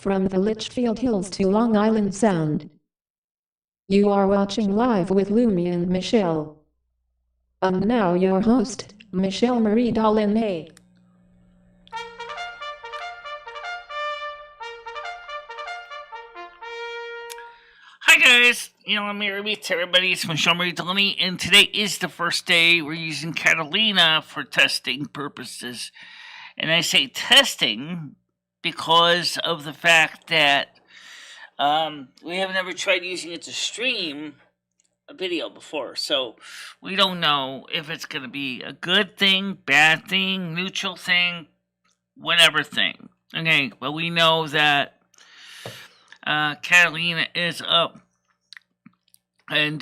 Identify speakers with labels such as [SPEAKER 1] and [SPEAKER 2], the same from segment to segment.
[SPEAKER 1] from the Litchfield Hills to Long Island Sound. You are watching Live with Lumi and Michelle. And now your host, MicheleMarieDalene.
[SPEAKER 2] Hi guys, I'm here with everybody. It's MicheleMarieDalene, and today is the first day we're using Catalina for testing purposes. And I say testing because of the fact that we have never tried using it to stream a video before. So we don't know if it's going to be a good thing, bad thing, neutral thing, whatever thing. Okay, but we know that Catalina is up, and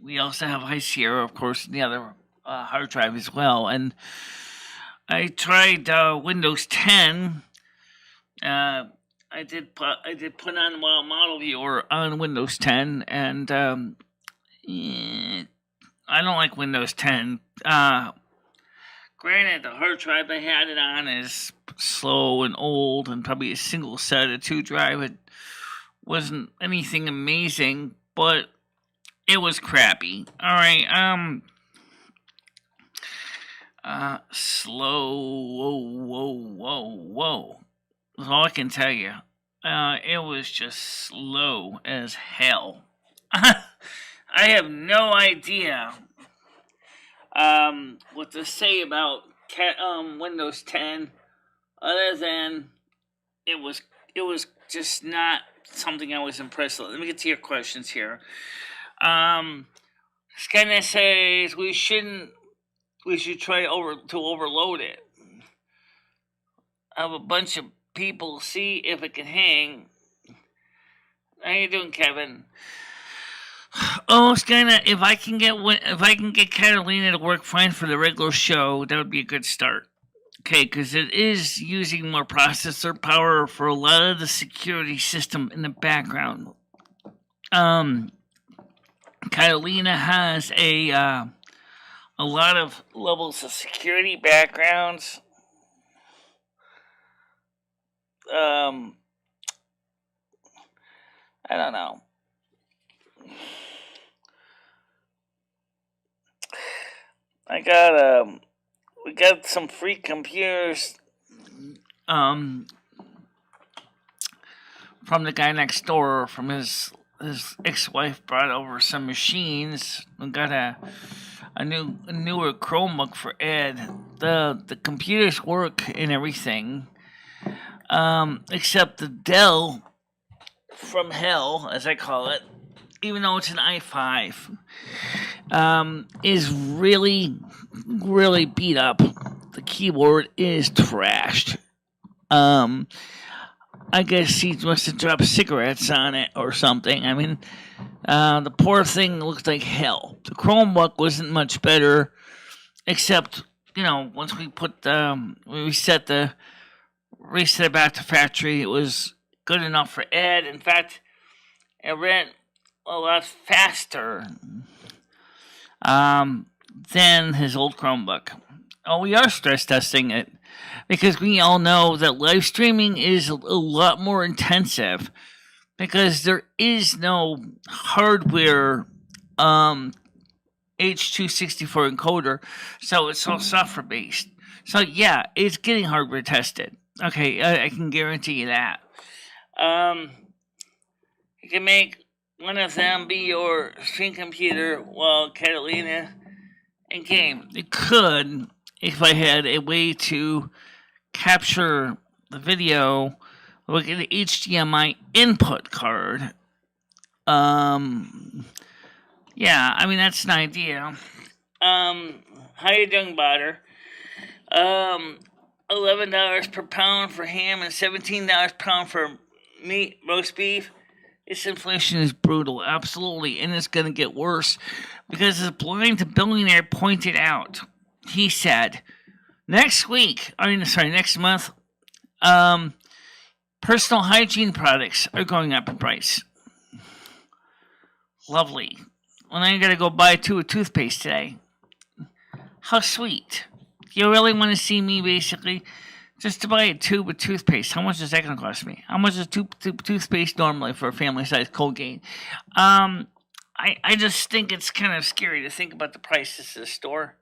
[SPEAKER 2] we also have High Sierra, of course, in the other hard drive as well. And I tried Windows 10. I did put on Model Viewer on Windows 10, and I don't like Windows 10. Granted, the hard drive I had it on is slow and old, and probably a single set of 2 drive. It wasn't anything amazing, but it was crappy. Alright, slow, whoa. That's all I can tell you. It was just slow as hell. I have no idea what to say about Windows 10, other than it was just not something I was impressed with. Let me get to your questions here. Skynet says we should try to overload it. Have a bunch of people see if it can hang. How you doing, Kevin? Oh, Skynet, if I can get Catalina to work fine for the regular show, that would be a good start. Okay, because it is using more processor power for a lot of the security system in the background. Catalina has a lot of levels of security backgrounds. I don't know. We got some free computers from the guy next door. From his ex-wife brought over some machines. We got a newer Chromebook for Ed. The computers work and everything, except the Dell from hell, as I call it, even though it's an i5, is really, really beat up. The keyboard is trashed. I guess he must have dropped cigarettes on it or something. I mean, the poor thing looked like hell. The Chromebook wasn't much better, except, once we reset it back to factory, it was good enough for Ed. In fact, it ran a lot faster than his old Chromebook. Oh, we are stress testing it because we all know that live streaming is a lot more intensive because there is no hardware H.264 encoder, so it's all software based. So yeah, it's getting hardware tested. Okay, I can guarantee you that. You can make one of them be your stream computer while Catalina in game. It could, if I had a way to capture the video with an HDMI input card. Yeah, I mean, that's an idea. How you doing, Butter? $11 per pound for ham and $17 per pound for meat, roast beef. This inflation is brutal, absolutely, and it's going to get worse because as Blind to Billionaire pointed out, he said, next month, personal hygiene products are going up in price. Lovely. Well, now you got to go buy a tube of toothpaste today. How sweet. You really want to see me basically Just to buy a tube of toothpaste, how much is that going to cost me? How much is tube toothpaste normally for a family-sized Colgate? I just think it's kind of scary to think about the prices of the store.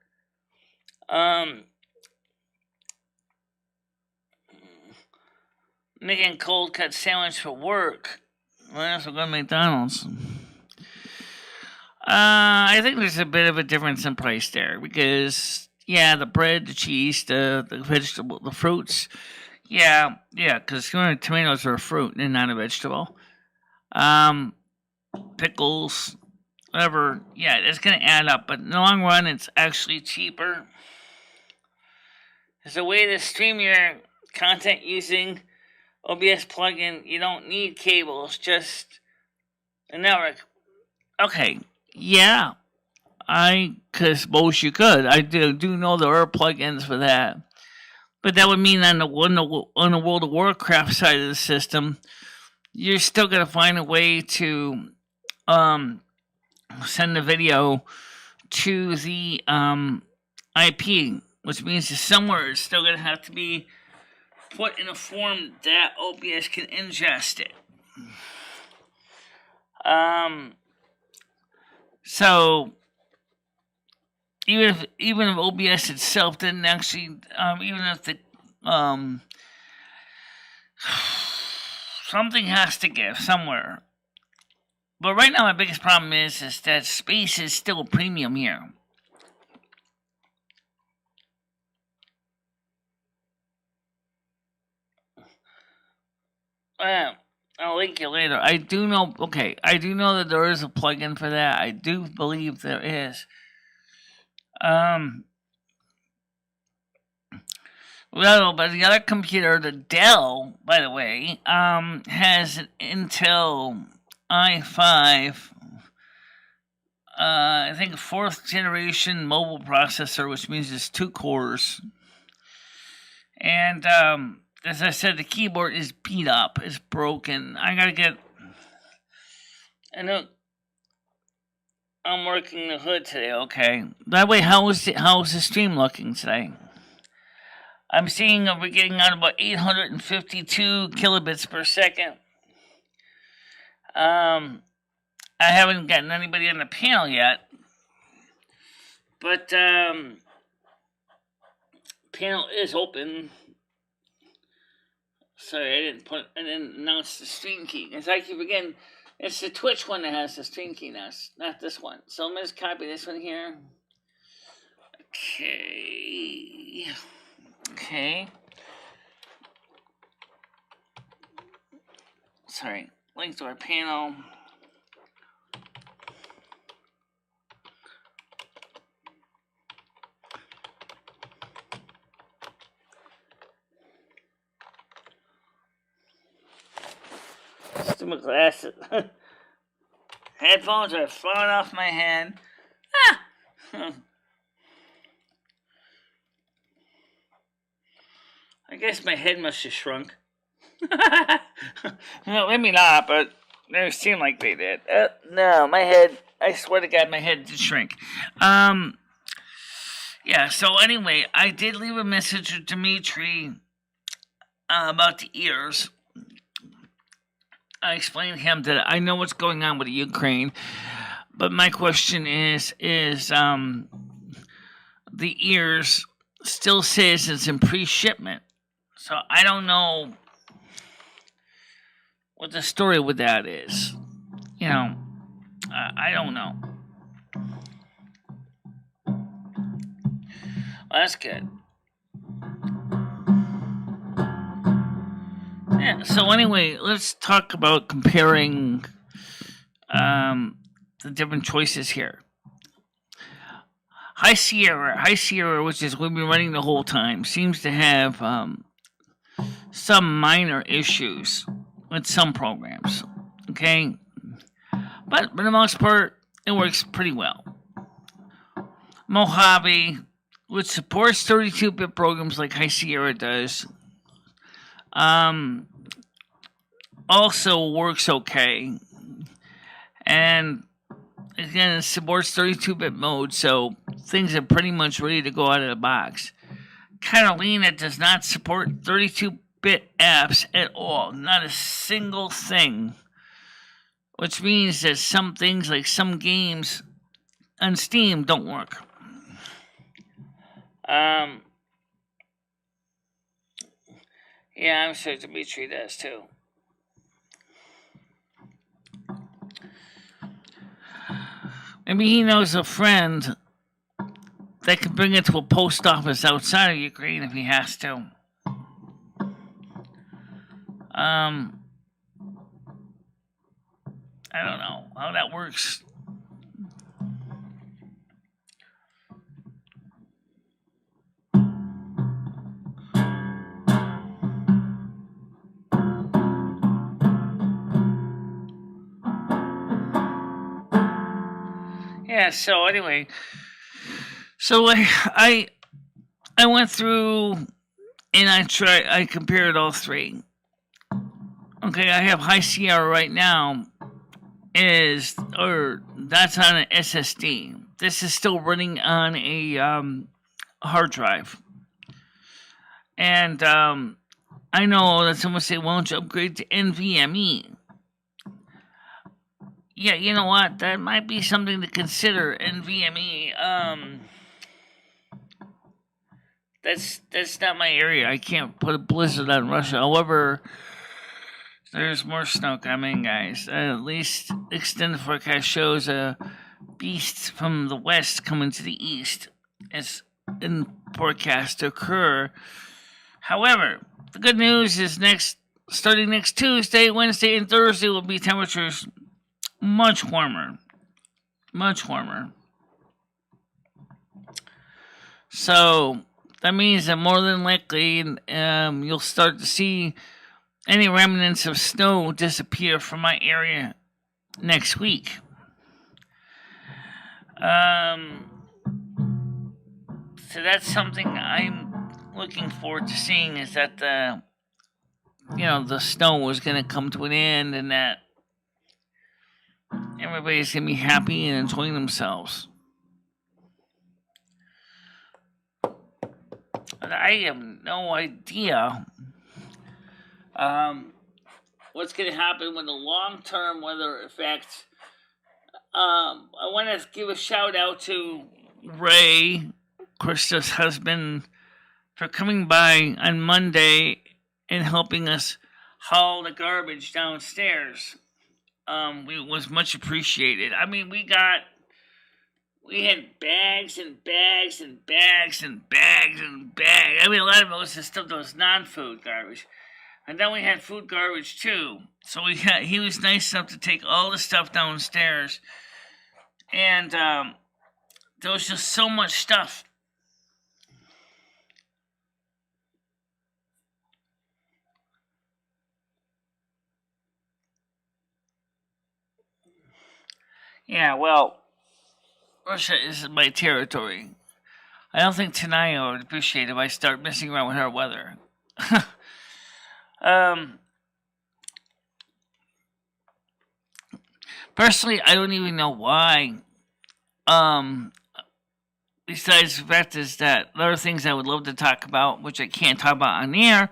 [SPEAKER 2] Making cold cut sandwich for work. Well, that's going to McDonald's. I think there's a bit of a difference in price there because, yeah, the bread, the cheese, the vegetable, the fruits, yeah, because tomatoes are a fruit and not a vegetable. Pickles, whatever, yeah, it's going to add up, but in the long run, it's actually cheaper. There's a way to stream your content using OBS plugin. You don't need cables, just a network. Okay. Yeah, I suppose you could. I do know there are plugins for that, but that would mean on the World of Warcraft side of the system, you're still gonna find a way to send the video to the IP, which means that somewhere it's still gonna have to be put in a form that OBS can ingest it. So even if OBS itself didn't actually, even if the something has to give somewhere. But right now, my biggest problem is that space is still a premium here. I'll link you later. I do know that there is a plugin for that. I do believe there is. Well, but the other computer, the Dell, by the way, has an Intel i5, I think 4th generation mobile processor, which means it's 2 cores. And, as I said, the keyboard is beat up. It's broken. I know I'm working the hood today, okay. By the way, how is the stream looking today? I'm seeing we're getting out about 852 kilobits per second. I haven't gotten anybody on the panel yet. But, panel is open. Sorry, I didn't announce the stream key. Because I keep forgetting, it's the Twitch one that has the stream key now, not this one. So I'm going to just copy this one here. Okay. Sorry, link to our panel. My glasses. Headphones are falling off my hand. I guess my head must have shrunk. No, maybe not, but they seem like they did. No, my head, I swear to God, my head did shrink. Yeah, so anyway, I did leave a message to Dimitri about the ears. I explained to him that I know what's going on with the Ukraine, but my question is the ears still says it's in pre-shipment, so I don't know what the story with that is. You know, I don't know. Well, that's good. Yeah, so anyway, let's talk about comparing the different choices here. High Sierra, which is we've been running the whole time, seems to have some minor issues with some programs. Okay, but for the most part, it works pretty well. Mojave, which supports 32-bit programs like High Sierra does, also works okay. And again, it supports 32-bit mode, so things are pretty much ready to go out of the box. Catalina does not support 32-bit apps at all. Not a single thing. Which means that some things, like some games on Steam, don't work. Yeah, I'm sure Dimitri does too. Maybe he knows a friend that can bring it to a post office outside of Ukraine if he has to. I don't know how that works. Yeah, so anyway, I went through and I compared all three. Okay, I have high CR right now that's on an SSD. This is still running on a hard drive. And I know that someone say, why don't you upgrade to NVMe? Yeah, you know what? That might be something to consider. NVMe. That's not my area. I can't put a blizzard on Russia. However, there's more snow coming, guys. At least extended forecast shows a beast from the west coming to the east. It's in forecast to occur. However, the good news is starting next Tuesday, Wednesday, and Thursday will be temperatures much warmer. Much warmer. So that means that more than likely you'll start to see any remnants of snow disappear from my area next week. So that's something I'm looking forward to seeing, is that the snow is going to come to an end and that everybody's going to be happy and enjoying themselves. But I have no idea what's going to happen with the long-term weather effects. I want to give a shout out to Ray, Krista's husband, for coming by on Monday and helping us haul the garbage downstairs. It was much appreciated. I mean, we had bags and bags and bags and bags and bags. I mean, a lot of it was just stuff that was non-food garbage. And then we had food garbage too. So he was nice enough to take all the stuff downstairs. And there was just so much stuff. Yeah, well, Russia is my territory. I don't think Tanaya would appreciate it if I start messing around with her weather. Personally, I don't even know why. Besides the fact is that there are things I would love to talk about, which I can't talk about on the air,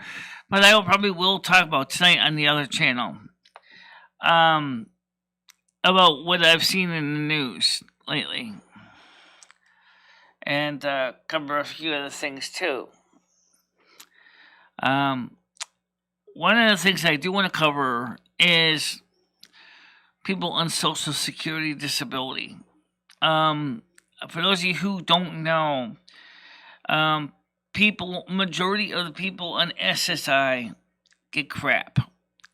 [SPEAKER 2] but I probably will talk about tonight on the other channel. About what I've seen in the news lately. And cover a few other things too. One of the things I do want to cover is people on Social Security disability. For those of you who don't know, majority of the people on SSI get crap.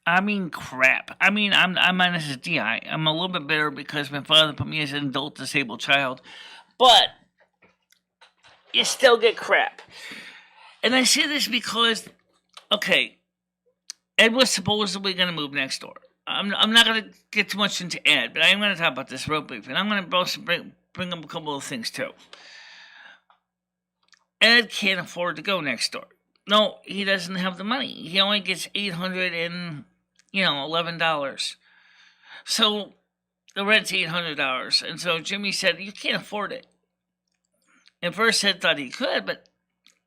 [SPEAKER 2] I mean crap. I mean, I'm on SSDI. I'm a little bit bitter because my father put me as an adult disabled child. But you still get crap. And I say this because, okay, Ed was supposedly going to move next door. I'm not going to get too much into Ed, but I am going to talk about this real briefly. And I'm going to also bring up a couple of things too. Ed can't afford to go next door. No, he doesn't have the money. He only gets $811. So the rent's $800. And so Jimmy said, you can't afford it. At first Ed thought he could, but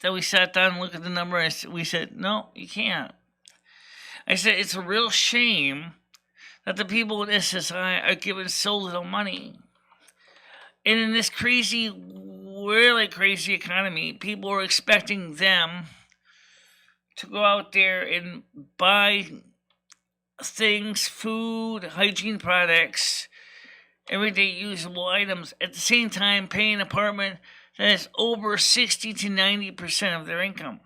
[SPEAKER 2] that we sat down and looked at the number. We said, no, you can't. I said, it's a real shame that the people with SSI are given so little money. And in this crazy, really crazy economy, people are expecting them to go out there and buy things, food, hygiene products, everyday usable items, at the same time paying an apartment that is over 60 to 90% of their income.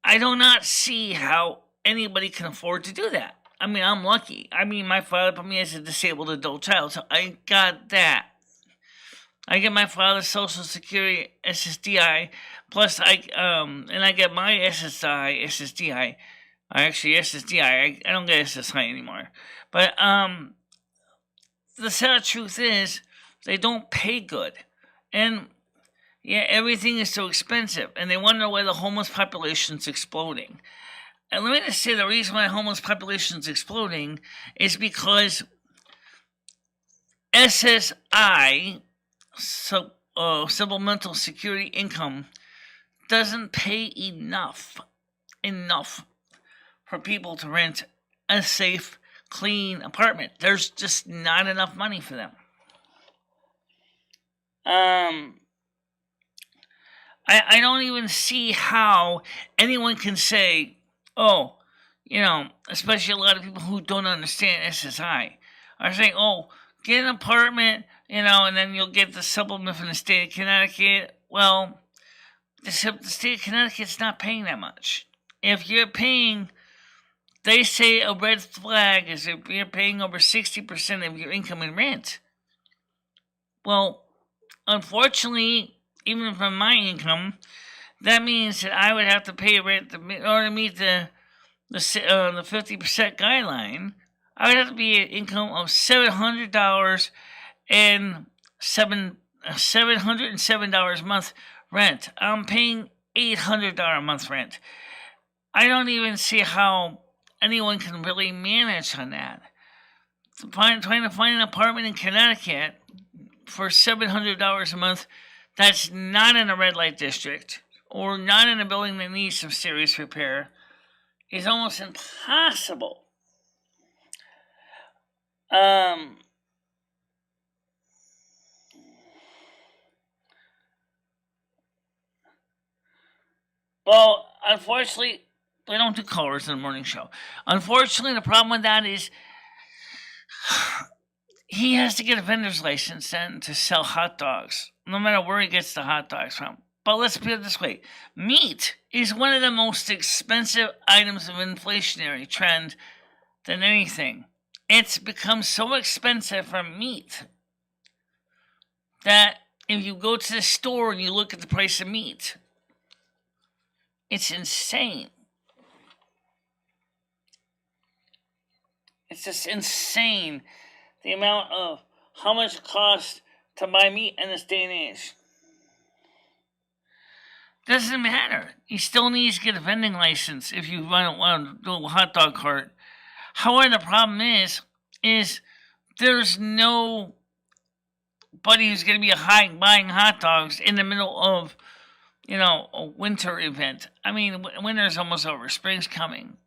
[SPEAKER 2] I do not see how anybody can afford to do that. I mean, I'm lucky. I mean, my father put me as a disabled adult child, so I got that. I get my father's Social Security SSDI, plus I get my SSI SSDI. SSDI. I don't get SSI anymore. But the sad truth is, they don't pay good, and yeah, everything is so expensive, and they wonder why the homeless population is exploding. And let me just say, the reason why the homeless population is exploding is because SSI, supplemental security income, doesn't pay enough for people to rent a safe, clean apartment. There's just not enough money for them. I don't even see how anyone can say, oh, especially a lot of people who don't understand SSI are saying, oh, get an apartment, and then you'll get the supplement from the state of Connecticut. Well, the state of Connecticut's not paying that much. If you're paying, they say a red flag is if you're paying over 60% of your income in rent. Well, unfortunately, even from my income, that means that I would have to pay rent in order to meet the 50% guideline. I would have to be an income of $700 and $707 a month rent. I'm paying $800 a month rent. I don't even see how anyone can really manage on that. Trying to find an apartment in Connecticut for $700 a month that's not in a red light district or not in a building that needs some serious repair is almost impossible. Well, unfortunately, they don't do callers in the morning show. Unfortunately, the problem with that is he has to get a vendor's license then to sell hot dogs, no matter where he gets the hot dogs from. But let's put it this way. Meat is one of the most expensive items of inflationary trend than anything. It's become so expensive for meat that if you go to the store and you look at the price of meat, it's insane. It's just insane, the amount of how much it costs to buy meat in this day and age. Doesn't matter. You still need to get a vending license if you want to do a hot dog cart. However, the problem is there's nobody who's going to be buying hot dogs in the middle of, a winter event. I mean, winter's almost over. Spring's coming.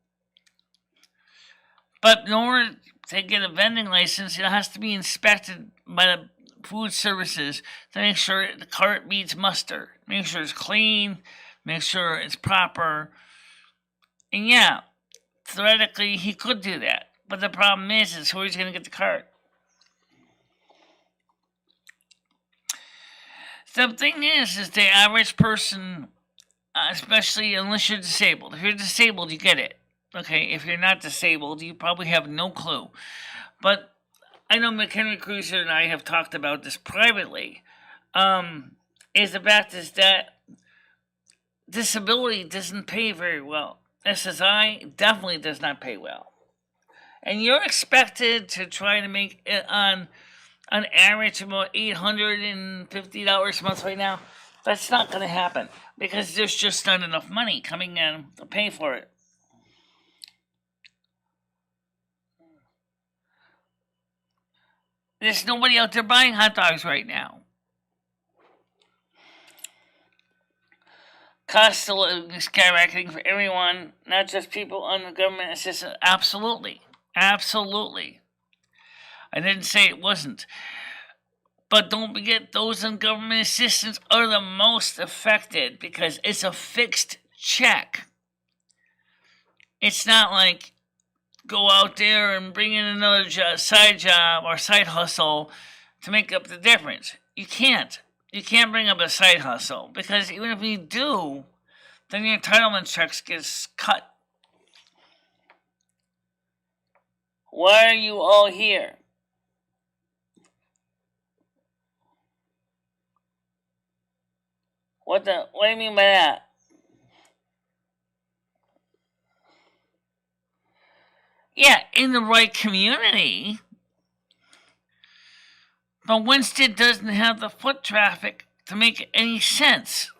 [SPEAKER 2] But in order to get a vending license, it has to be inspected by the food services to make sure the cart meets muster. Make sure it's clean. Make sure it's proper. And yeah, theoretically, he could do that. But the problem is who's going to get the cart? The thing is the average person, especially unless you're disabled. If you're disabled, you get it. Okay, if you're not disabled, you probably have no clue. But I know McHenry Cruiser and I have talked about this privately. Is the fact is that disability doesn't pay very well. SSI definitely does not pay well. And you're expected to try to make it on average about $850 a month right now. That's not going to happen because there's just not enough money coming in to pay for it. There's nobody out there buying hot dogs right now. Cost of living is skyrocketing for everyone, not just people on the government assistance. Absolutely. Absolutely. I didn't say it wasn't. But don't forget, those on government assistance are the most affected because it's a fixed check. It's not like go out there and bring in another side job or side hustle to make up the difference. You can't. You can't bring up a side hustle because even if you do, then your entitlement checks gets cut. Why are you all here? What do you mean by that? Yeah, in the right community. But Winston doesn't have the foot traffic to make any sense.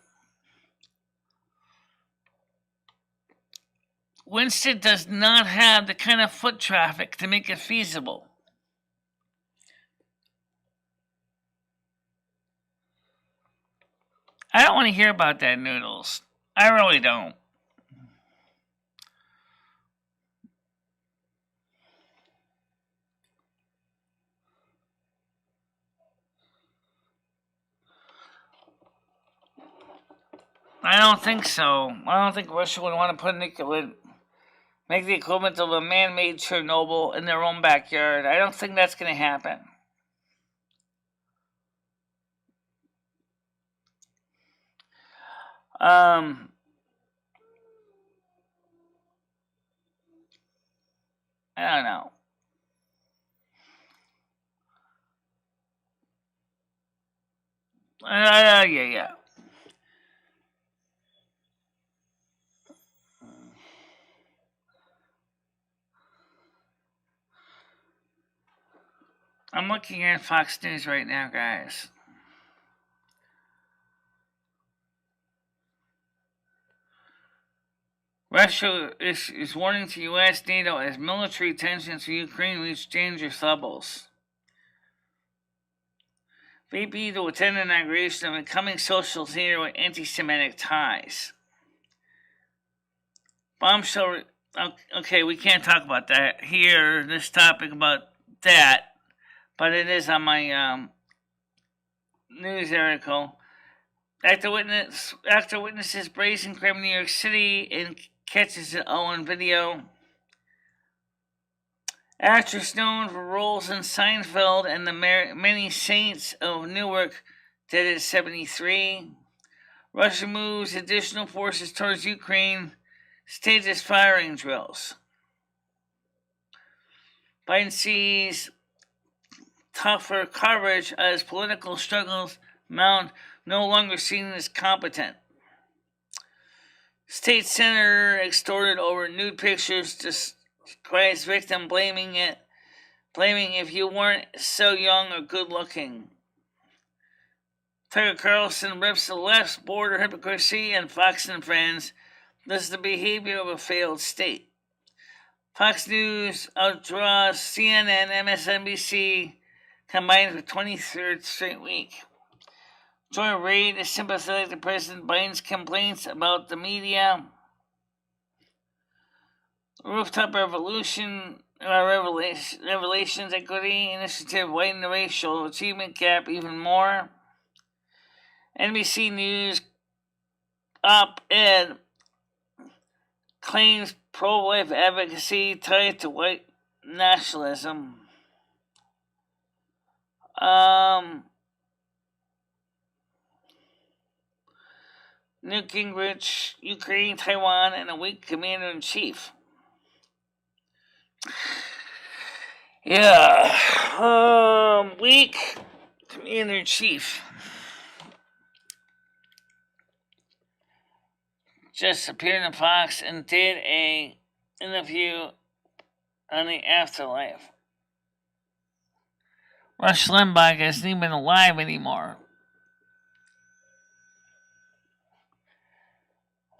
[SPEAKER 2] Winston does not have the kind of foot traffic to make it feasible. I don't want to hear about that, Noodles. I really don't. I don't think so. I don't think Russia would want to make the equivalent of a man-made Chernobyl in their own backyard. I don't think that's going to happen. I don't know. Yeah. I'm looking at Fox News right now, guys. Russia is warning to U.S. NATO as military tensions in Ukraine reach dangerous levels. VP to attend the inauguration of a coming social theater with anti-Semitic ties. Bombshell. Okay, we can't talk about that here. This topic about that, but it is on my news article. After witnesses brazen crime in New York City and catches it all on video. Actress known for roles in Seinfeld and the Many Saints of Newark, dead at 73. Russia moves additional forces towards Ukraine, stages firing drills. Biden sees tougher coverage as political struggles mount, no longer seen as competent. State senator extorted over nude pictures, disgraced victim blaming if you weren't so young or good looking. Tucker Carlson rips the left's border hypocrisy and Fox and Friends. This is the behavior of a failed state. Fox News outdraws CNN, MSNBC combined for 23rd straight week. Joy Reid is sympathetic to President Biden's complaints about the media. Rooftop Revelations Equity Initiative widen the racial achievement gap even more. NBC News op-ed claims pro-life advocacy tied to white nationalism. Newt Gingrich, Ukraine, Taiwan, and a weak commander-in-chief. Yeah, weak commander-in-chief. Just appeared on Fox and did an interview on the afterlife. Rush Limbaugh isn't even alive anymore.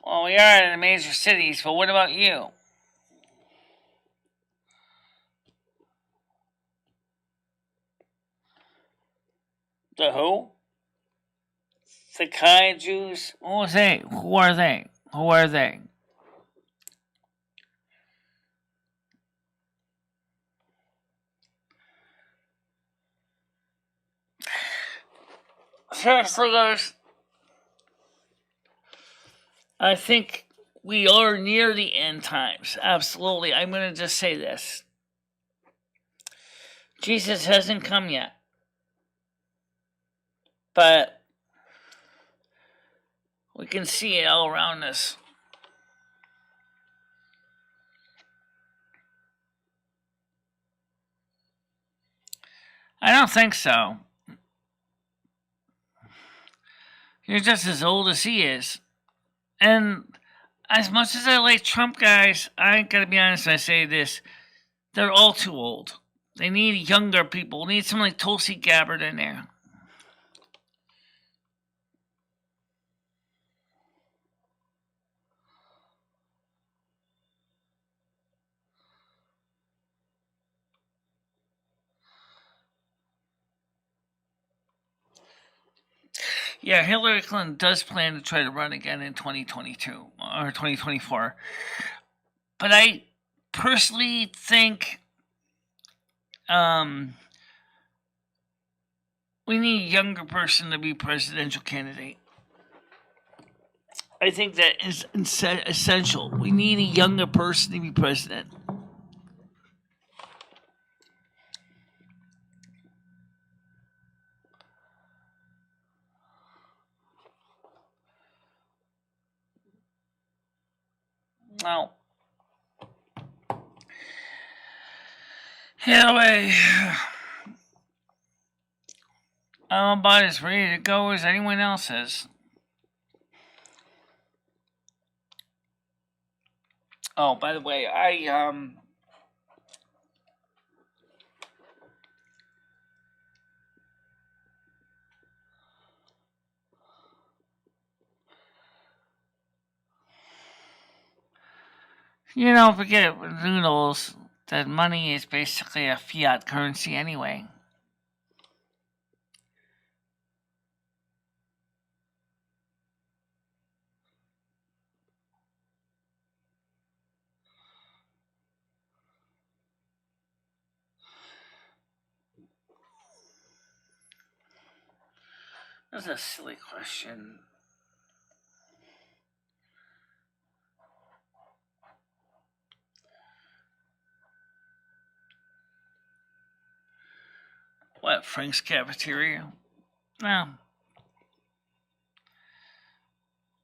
[SPEAKER 2] Well, we are in the major cities, but what about you? The who? The kaijus. What was they? Who are they? Who are they? Seriously, guys, I think we are near the end times. Absolutely. I'm going to just say this. Jesus hasn't come yet. But we can see it all around us. I don't think so. You're just as old as he is. And as much as I like Trump guys, I gotta be honest when I say this. They're all too old. They need younger people. They need someone like Tulsi Gabbard in there. Yeah, Hillary Clinton does plan to try to run again in 2022 or 2024. But I personally think we need a younger person to be presidential candidate. I think that is essential. We need a younger person to be president. Now, anyway, I'm about as ready to go as anyone else is. Oh, by the way, forget it, noodles, that money is basically a fiat currency anyway. That's a silly question. What, Frank's Cafeteria? No.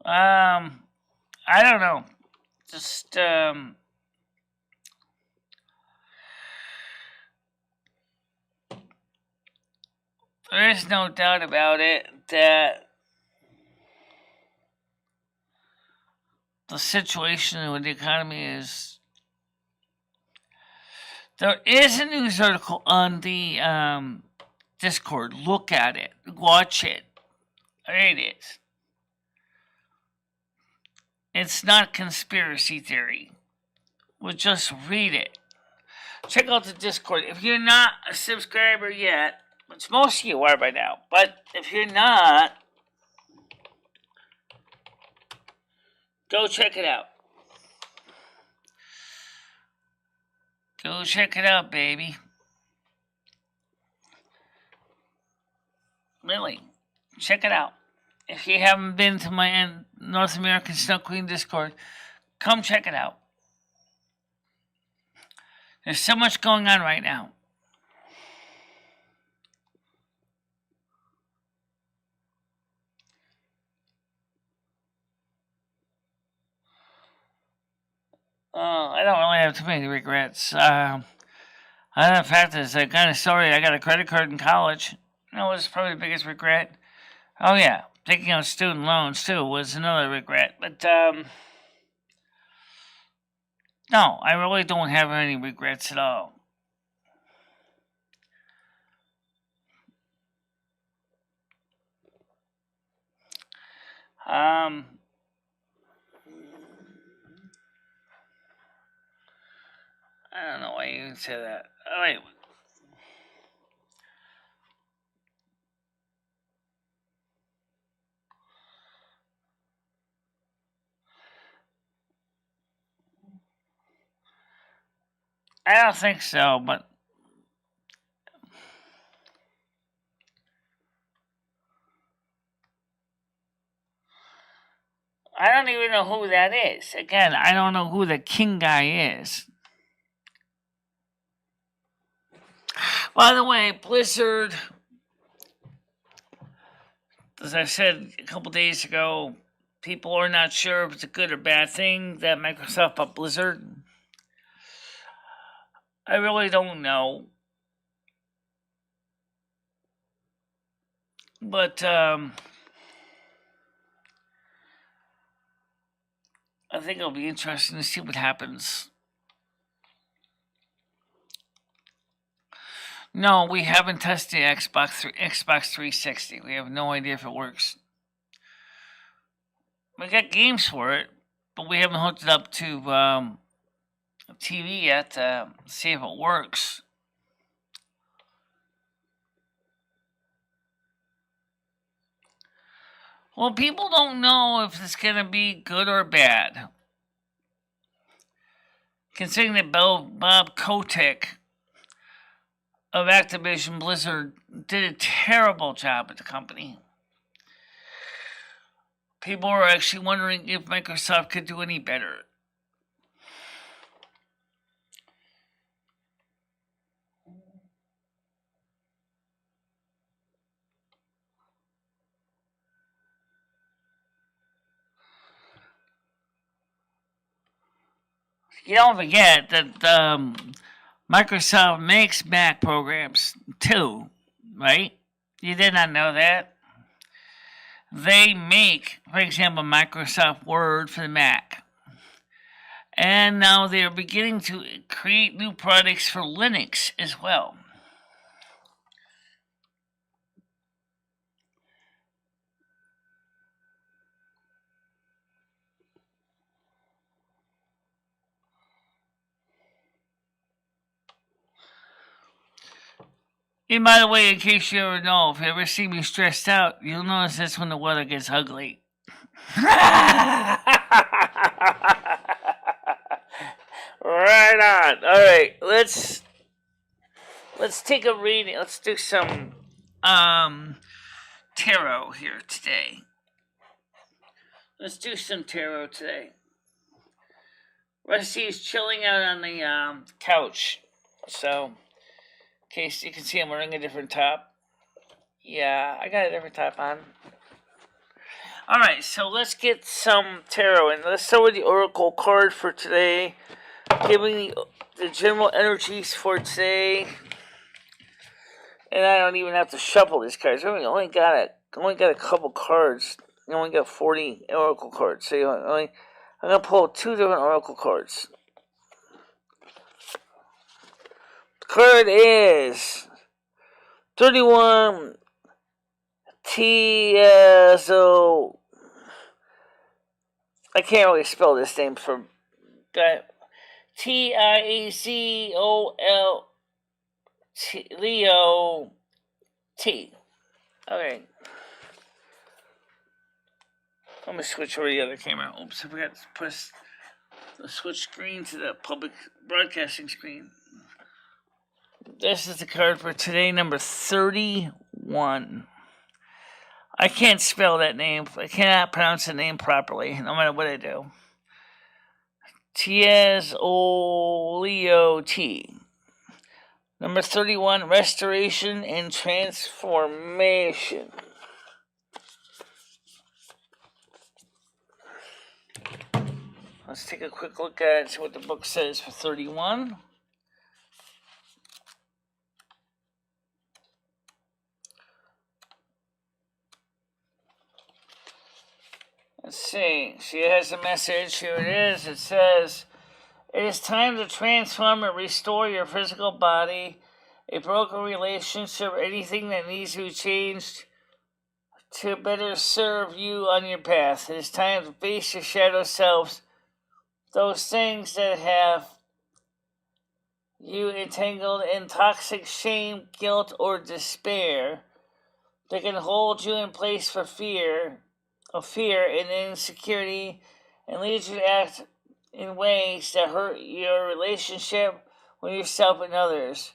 [SPEAKER 2] I don't know. Just, there is no doubt about it that the situation with the economy is. There is a news article on the Discord. Look at it. Watch it. Read it. It's not conspiracy theory. We'll just read it. Check out the Discord. If you're not a subscriber yet, which most of you are by now, but if you're not, go check it out. Go check it out, baby. Really, check it out. If you haven't been to my North American Snow Queen Discord, come check it out. There's so much going on right now. I don't really have too many regrets. The fact is, I kind of sorry I got a credit card in college. That was probably the biggest regret. Oh yeah, taking out student loans too was another regret. But no, I really don't have any regrets at all. I don't know why you even say that. Oh, wait. I don't think so, but I don't even know who that is. Again, I don't know who the king guy is. By the way, Blizzard, as I said a couple days ago, people are not sure if it's a good or bad thing that Microsoft bought Blizzard. I really don't know. But I think it'll be interesting to see what happens. No, we haven't tested Xbox 360. We have no idea if it works. We got games for it, but we haven't hooked it up to TV yet to see if it works. Well, people don't know if it's going to be good or bad. Considering that Bob Kotick of Activision Blizzard did a terrible job at the company. People are actually wondering if Microsoft could do any better. You don't forget that Microsoft makes Mac programs too, right? You did not know that? They make, for example, Microsoft Word for the Mac. And now they're beginning to create new products for Linux as well. And by the way, in case you ever know, if you ever see me stressed out, you'll notice that's when the weather gets ugly. Right on. All right, let's take a reading. Let's do some tarot here today. Let's do some tarot today. Rusty's chilling out on the couch, so in case you can see, I'm wearing a different top. Yeah, I got a different top on. Alright, so let's get some tarot, and let's start with the oracle card for today, giving the general energies for today. And I don't even have to shuffle these cards. I only got a couple cards. You only got 40 oracle cards, so I'm gonna pull 2 different oracle cards. The card is 31 TSO. I can't really spell this name for guy. TIACOL Leo T. Okay. I'm gonna switch over to the other camera. Oops, I forgot to press the switch screen to the public broadcasting screen. This is the card for today, number 31. I can't spell that name. I cannot pronounce the name properly, no matter what I do. Leo T. Number 31, restoration and transformation. Let's take a quick look at it and see what the book says for 31. Let's see. She has a message. Here it is. It says, "It is time to transform and restore your physical body, a broken relationship, anything that needs to be changed to better serve you on your path. It is time to face your shadow selves, those things that have you entangled in toxic shame, guilt, or despair. They can hold you in place for fear and insecurity, and lead you to act in ways that hurt your relationship for yourself and others.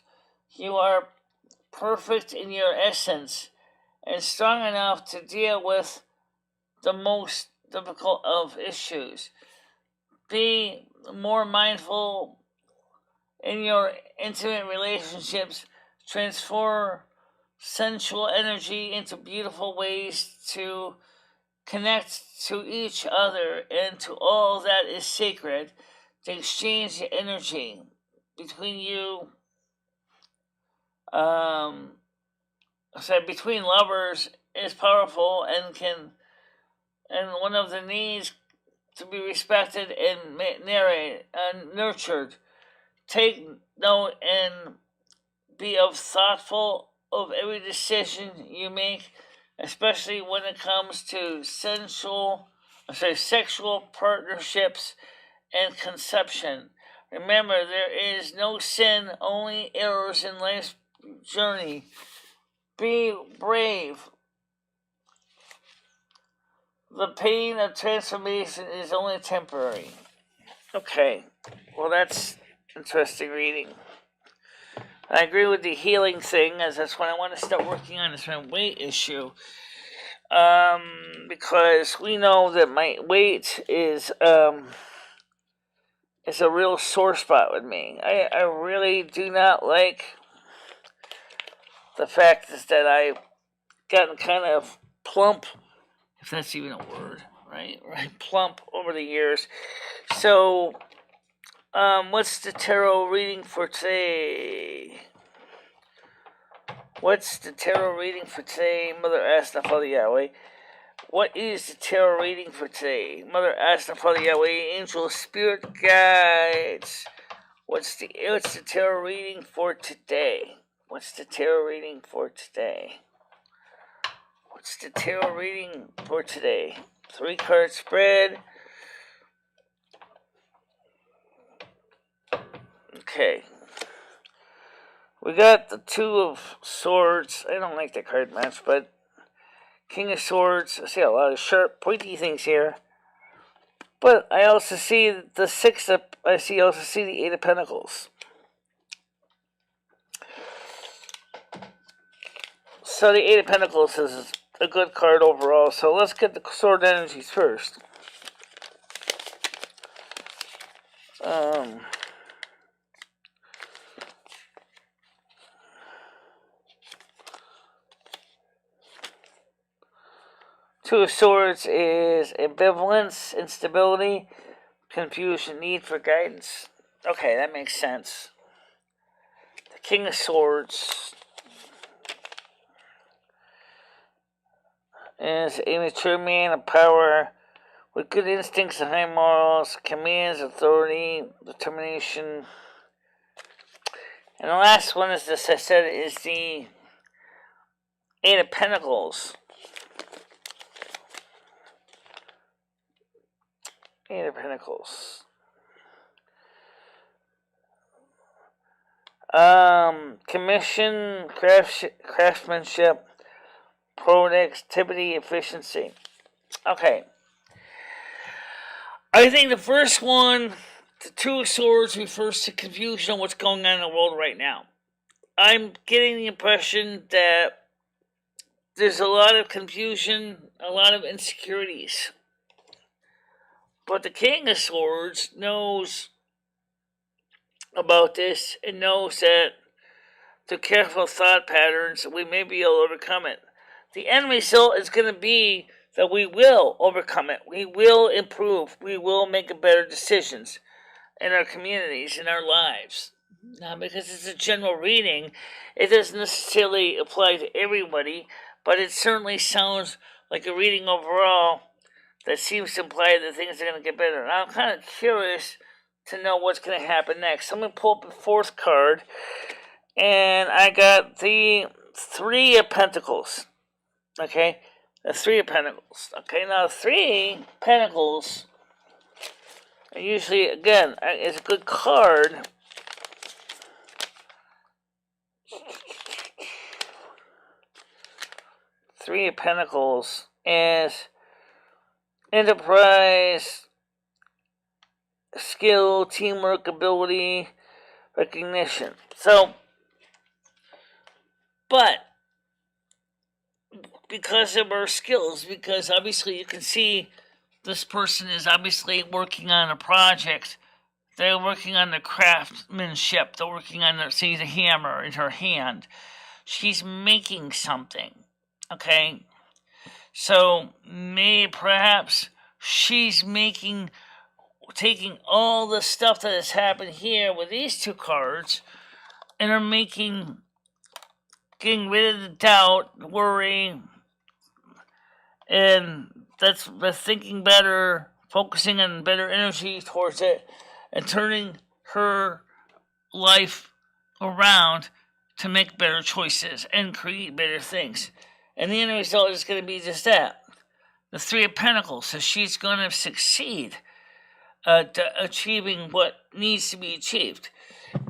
[SPEAKER 2] You are perfect in your essence and strong enough to deal with the most difficult of issues. Be more mindful in your intimate relationships. Transfer sensual energy into beautiful ways to connect to each other and to all that is sacred. To exchange energy between you, between lovers is powerful and one of the needs to be respected and nurtured. Take note and be thoughtful of every decision you make, especially when it comes to sexual partnerships and conception. Remember, there is no sin, only errors in life's journey. Be brave. The pain of transformation is only temporary. Okay, well, that's interesting reading. I agree with the healing thing, as that's what I want to start working on, is my weight issue. Because we know that my weight is a real sore spot with me. I really do not like the fact is that I've gotten kind of plump, if that's even a word, right? Plump over the years. So, what's the tarot reading for today? Mother Asna, Father Yahweh. What is the tarot reading for today? Mother Asna, Father Yahweh, Angel, Spirit Guides. What's the tarot reading for today? What's the tarot reading for today? 3-card spread. Okay. We got the 2 of Swords. I don't like that card much, but King of Swords. I see a lot of sharp, pointy things here. But I also see the 6 of... I also see the 8 of Pentacles. So the 8 of Pentacles is a good card overall. So let's get the sword energies first. Two of Swords is ambivalence, instability, confusion, need for guidance. Okay, that makes sense. The King of Swords is a mature man of power with good instincts and high morals, commands, authority, determination. And the last one is this, I said, is the 8 of Pentacles. 8 of Pentacles. Commission, craftsmanship, productivity, efficiency. Okay. I think the first one, the 2 of Swords, refers to confusion on what's going on in the world right now. I'm getting the impression that there's a lot of confusion, a lot of insecurities. But the King of Swords knows about this and knows that through careful thought patterns, we may be able to overcome it. The end result is going to be that we will overcome it. We will improve. We will make better decisions in our communities, in our lives. Now, because it's a general reading, it doesn't necessarily apply to everybody, but it certainly sounds like a reading overall that seems to imply that things are going to get better. And I'm kind of curious to know what's going to happen next. So I'm going to pull up the 4th card, and I got the 3 of Pentacles. Okay? The 3 of Pentacles. Okay, now 3 Pentacles are usually, again, is a good card. Three of Pentacles is enterprise, skill, teamwork, ability, recognition. So, but because of our skills, because obviously you can see this person is obviously working on a project. They're working on the craftsmanship. They're working on seeing the hammer in her hand. She's making something. Okay? So maybe perhaps she's taking all the stuff that has happened here with these two cards and are getting rid of the doubt, worry, and that's the thinking better, focusing on better energy towards it, and turning her life around to make better choices and create better things. And the end result is going to be just that. The Three of Pentacles. So she's going to succeed at achieving what needs to be achieved.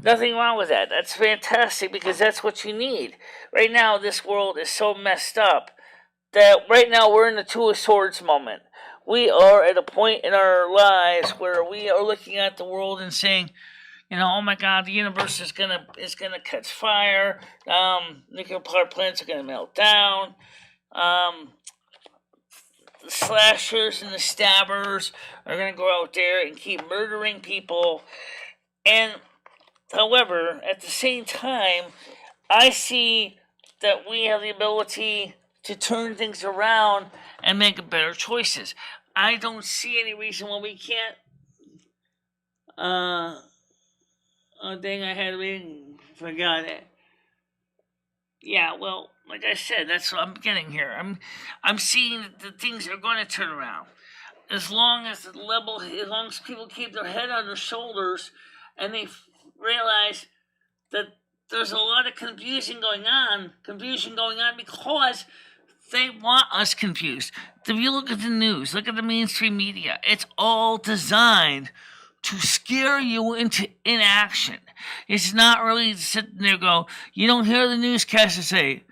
[SPEAKER 2] Nothing wrong with that. That's fantastic because that's what you need. Right now, this world is so messed up that right now we're in the Two of Swords moment. We are at a point in our lives where we are looking at the world and saying, oh my God, the universe is gonna catch fire. Nuclear power plants are gonna melt down. The slashers and the stabbers are gonna go out there and keep murdering people. And however, at the same time, I see that we have the ability to turn things around and make better choices. I don't see any reason why we can't. Oh dang! I had reading, forgot it. Yeah, well, like I said, that's what I'm getting here. I'm seeing that things are going to turn around as long as people keep their head on their shoulders and they realize that there's a lot of confusion going on because they want us confused. If you look at the news, look at the mainstream media, it's all designed to scare you into inaction. It's not really sitting there go, you don't hear the newscaster say,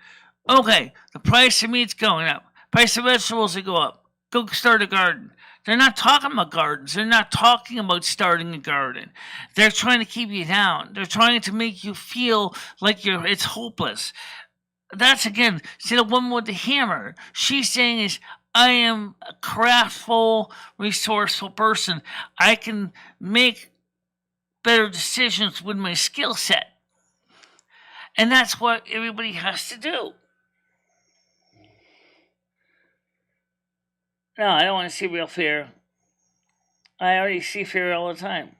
[SPEAKER 2] okay, the price of meat's going up, price of vegetables will go up, go start a garden. They're not talking about gardens. They're not talking about starting a garden. They're trying to keep you down. They're trying to make you feel like it's hopeless. That's again, see the woman with the hammer. She's saying is, I am a craftful, resourceful person. I can make better decisions with my skill set. And that's what everybody has to do. No, I don't want to see real fear. I already see fear all the time.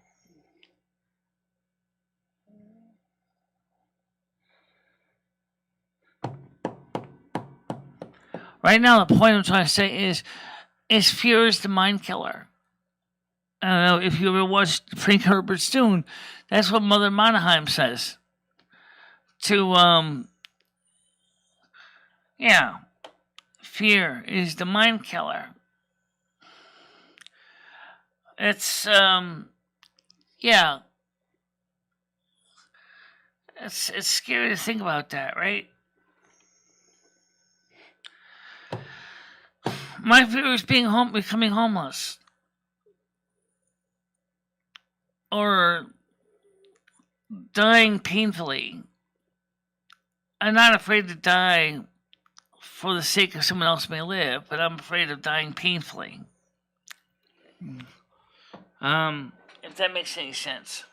[SPEAKER 2] Right now, the point I'm trying to say is fear is the mind killer. I don't know if you ever watched Frank Herbert's Dune. That's what Mother Monaheim says. Fear is the mind killer. It's it's scary to think about that, right? My fear is becoming homeless, or dying painfully. I'm not afraid to die for the sake of someone else may live, but I'm afraid of dying painfully. If that makes any sense.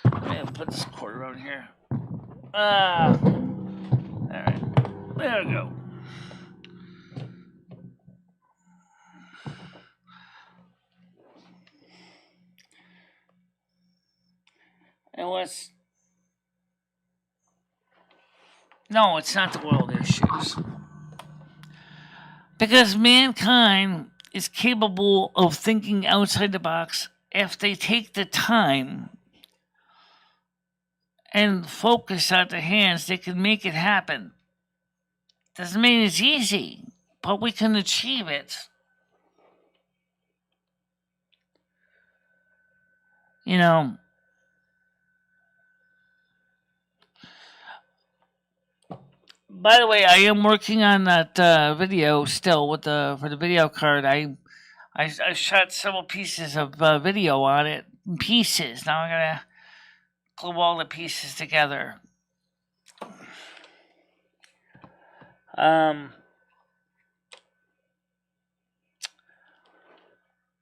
[SPEAKER 2] I'm going to put this cord around here. Alright. There we go. And what's... No, it's not the world issues. Because mankind is capable of thinking outside the box if they take the time and focus out their hands. They can make it happen. Doesn't mean it's easy, but we can achieve it. By the way, I am working on that video still for the video card. I shot several pieces of video on it. Pieces. Now I gotta glue all the pieces together.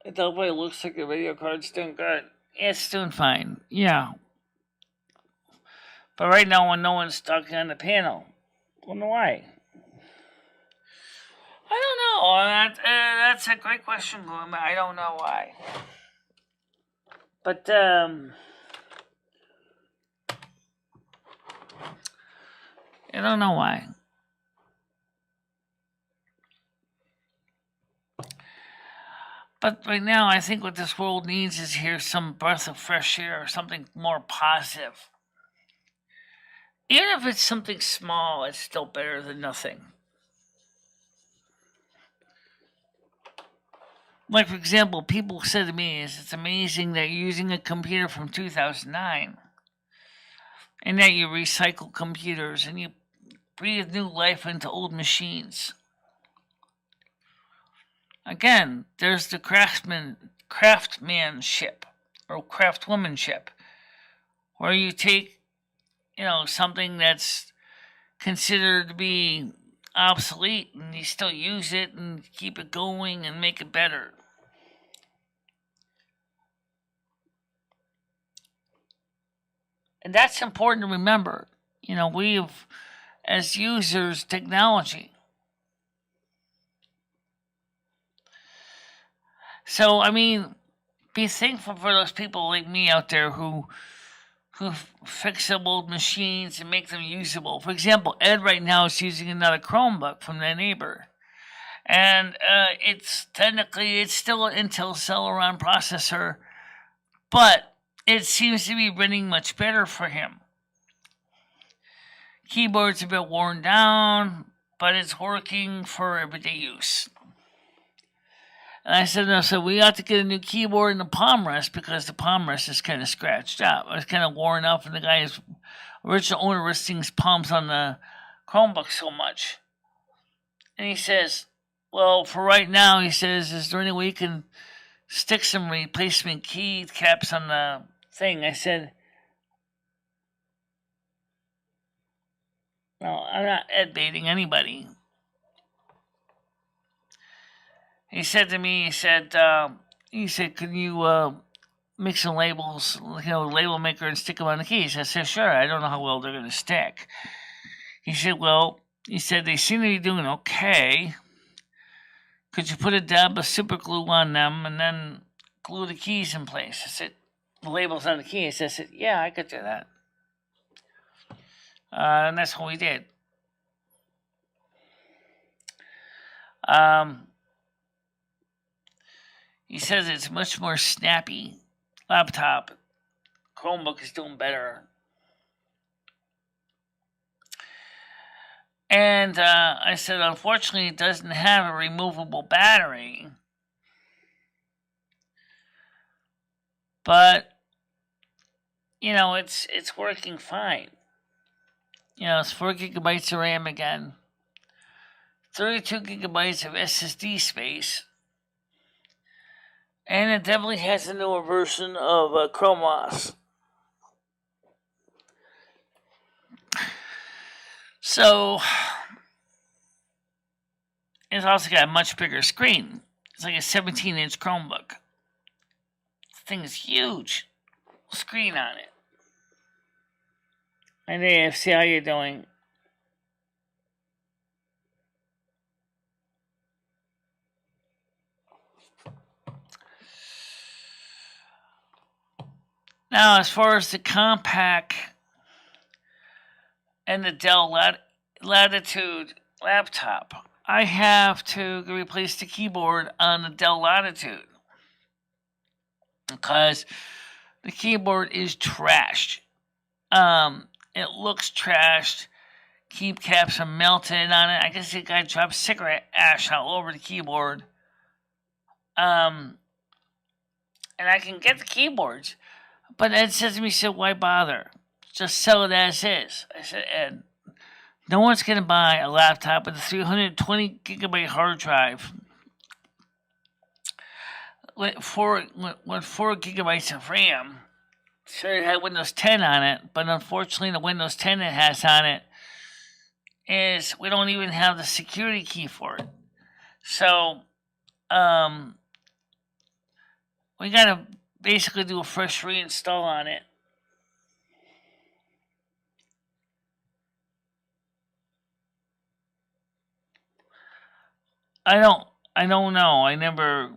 [SPEAKER 2] It definitely looks like the video card's doing good. It's doing fine, yeah. But right now, when no one's talking on the panel, I wonder why. I don't know. That's a great question, Bloom. I don't know why. But I don't know why. But right now, I think what this world needs is here some breath of fresh air or something more positive. Even if it's something small, it's still better than nothing. Like, for example, people said to me, it's amazing that you're using a computer from 2009 and that you recycle computers and you breathe new life into old machines. Again, there's the craftsmanship or craftwomanship, where you take, something that's considered to be obsolete and you still use it and keep it going and make it better. And that's important to remember. We've, as users, technology. So, be thankful for those people like me out there who fix up old machines and make them usable. For example, Ed right now is using another Chromebook from their neighbor. And it's still an Intel Celeron processor, but it seems to be running much better for him. Keyboard's a bit worn down, but it's working for everyday use. And I said, no, so we ought to get a new keyboard and a palm rest because the palm rest is kind of scratched up. It's kind of worn up, and the guy's original owner resting his palms on the Chromebook so much. And he says, well, for right now, he says, is there any way you can stick some replacement key caps on the thing? I said, no, I'm not baiting anybody. He said to me, he said, can you make some labels, label maker and stick them on the keys? I said, sure. I don't know how well they're going to stick. He said, they seem to be doing okay. Could you put a dab of super glue on them and then glue the keys in place? I said, the labels on the keys. I said, yeah, I could do that. And that's what we did. He says it's much more snappy laptop. Chromebook is doing better. And I said, unfortunately, it doesn't have a removable battery. But, it's working fine. It's 4 gigabytes of RAM again. 32 gigabytes of SSD space. And it definitely has a newer version of Chrome OS. So, it's also got a much bigger screen. It's like a 17-inch Chromebook. This thing is huge. Screen on it. And hey, see how you're doing. Now, as far as the compact and the Dell Latitude laptop, I have to replace the keyboard on the Dell Latitude because the keyboard is trashed. It looks trashed. Keycaps are melted on it. I guess the guy dropped cigarette ash all over the keyboard. And I can get the keyboards. But Ed says to me, so why bother? Just sell it as is. I said, Ed, no one's going to buy a laptop with a 320 gigabyte hard drive with 4 gigabytes of RAM sure it had Windows 10 on it, but unfortunately the Windows 10 it has on it is we don't even have the security key for it. So we gotta basically do a fresh reinstall on it. I don't know. I never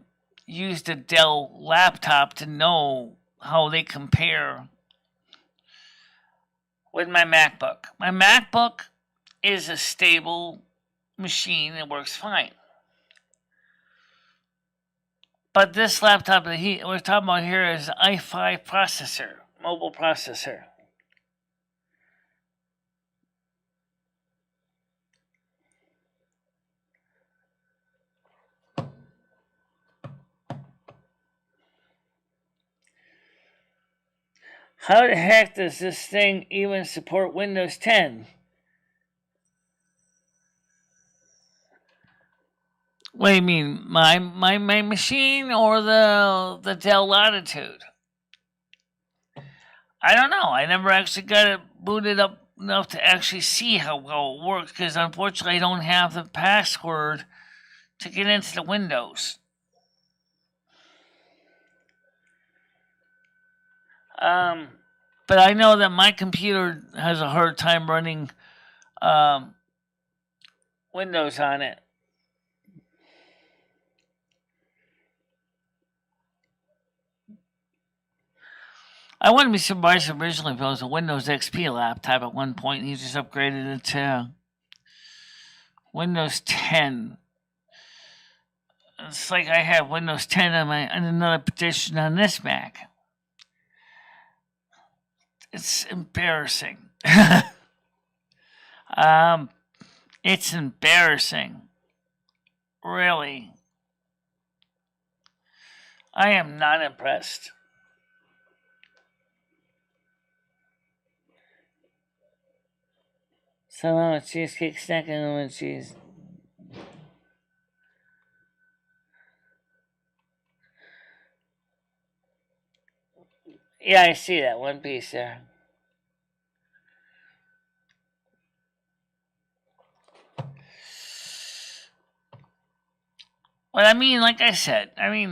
[SPEAKER 2] used a Dell laptop to know how they compare with my MacBook. My MacBook is a stable machine. It works fine. But this laptop that we're talking about here is an i5 processor, mobile processor. How the heck does this thing even support Windows 10? What do you mean, my machine or the Dell Latitude? I don't know. I never actually got it booted up enough to actually see how well it works because unfortunately I don't have the password to get into the Windows. But I know that my computer has a hard time running Windows on it. I wouldn't be surprised originally if it was a Windows XP laptop at one point and you just upgraded it to Windows 10. It's like I have Windows 10 on another petition on this Mac. It's embarrassing. It's embarrassing. Really. I am not impressed. Somehow a cheesecake snack and lemon cheese. Yeah, I see that one piece there. Well, I mean, like I said, we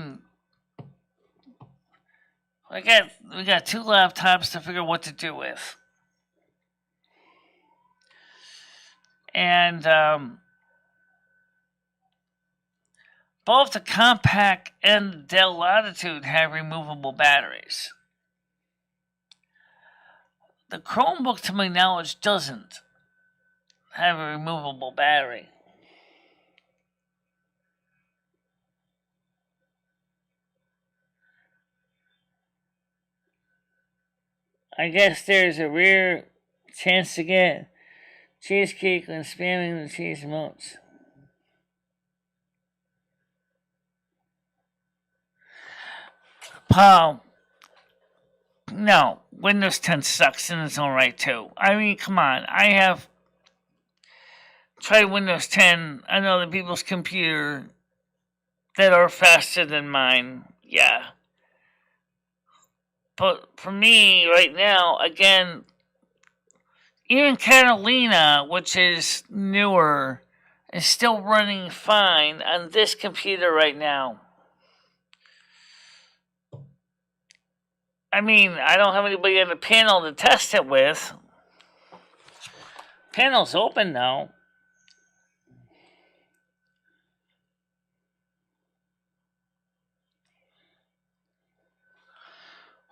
[SPEAKER 2] got two laptops to figure out what to do with, and both the Compact and the Dell Latitude have removable batteries. The Chromebook, to my knowledge, doesn't have a removable battery. I guess there's a rare chance to get cheesecake when spamming the cheese emotes. Paul, no, Windows 10 sucks in its own right too. I mean, come on. I have tried Windows 10 on other people's computer that are faster than mine. Yeah. But for me, right now, again, even Catalina, which is newer, is still running fine on this computer right now. I mean, I don't have anybody on the panel to test it with. Panel's open now.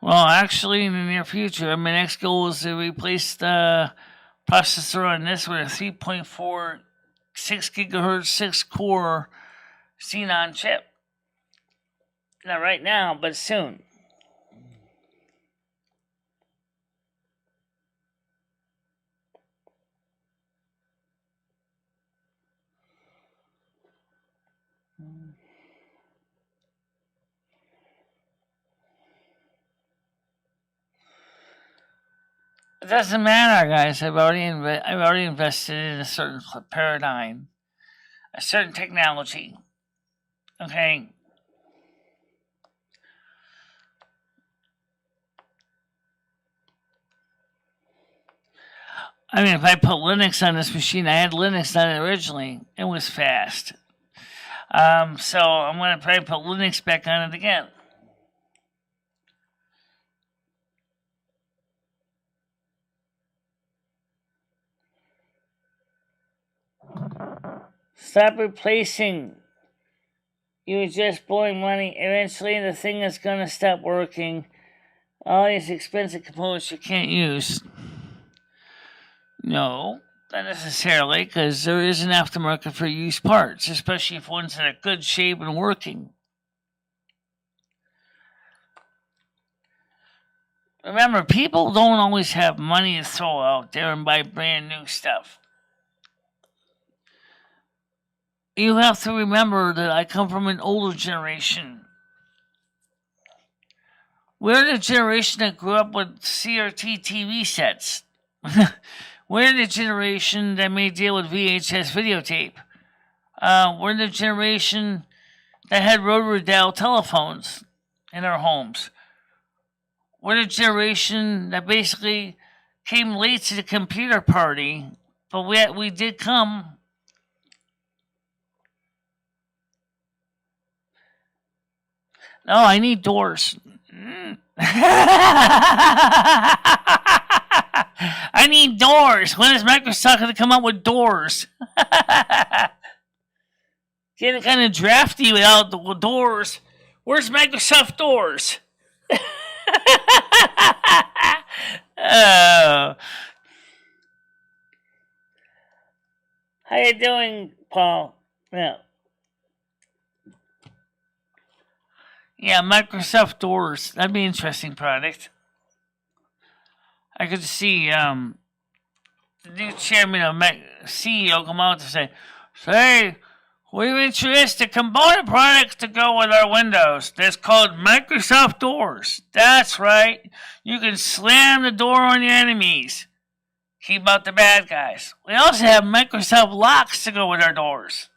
[SPEAKER 2] Well, actually, in the near future, my next goal is to replace the processor on this with a 3.4 6 gigahertz 6 core Xenon chip. Not right now, but soon. It doesn't matter, guys. I've already invested in a certain paradigm, a certain technology. Okay. I mean, if I put Linux on this machine, I had Linux on it originally. It was fast. So I'm going to probably put Linux back on it again. Stop replacing. You're just blowing money. Eventually, the thing is going to stop working. All these expensive components you can't use. No, not necessarily, because there is an aftermarket for used parts, especially if one's in a good shape and working. Remember, people don't always have money to throw out there and buy brand new stuff. You have to remember that I come from an older generation. We're the generation that grew up with CRT TV sets. We're the generation that made deal with VHS videotape. We're the generation that had rotary dial telephones in our homes. We're the generation that basically came late to the computer party, but we did come. No, I need doors. I need doors. When is Microsoft going to come up with doors? Getting kind of drafty without the doors. Where's Microsoft doors? Oh. How you doing, Paul? Yeah, Microsoft doors. That'd be an interesting product. I could see the new chairman of CEO come out to say, we've introduced a component product to go with our Windows. That's called Microsoft Doors. That's right. You can slam the door on your enemies. Keep out the bad guys. We also have Microsoft locks to go with our doors.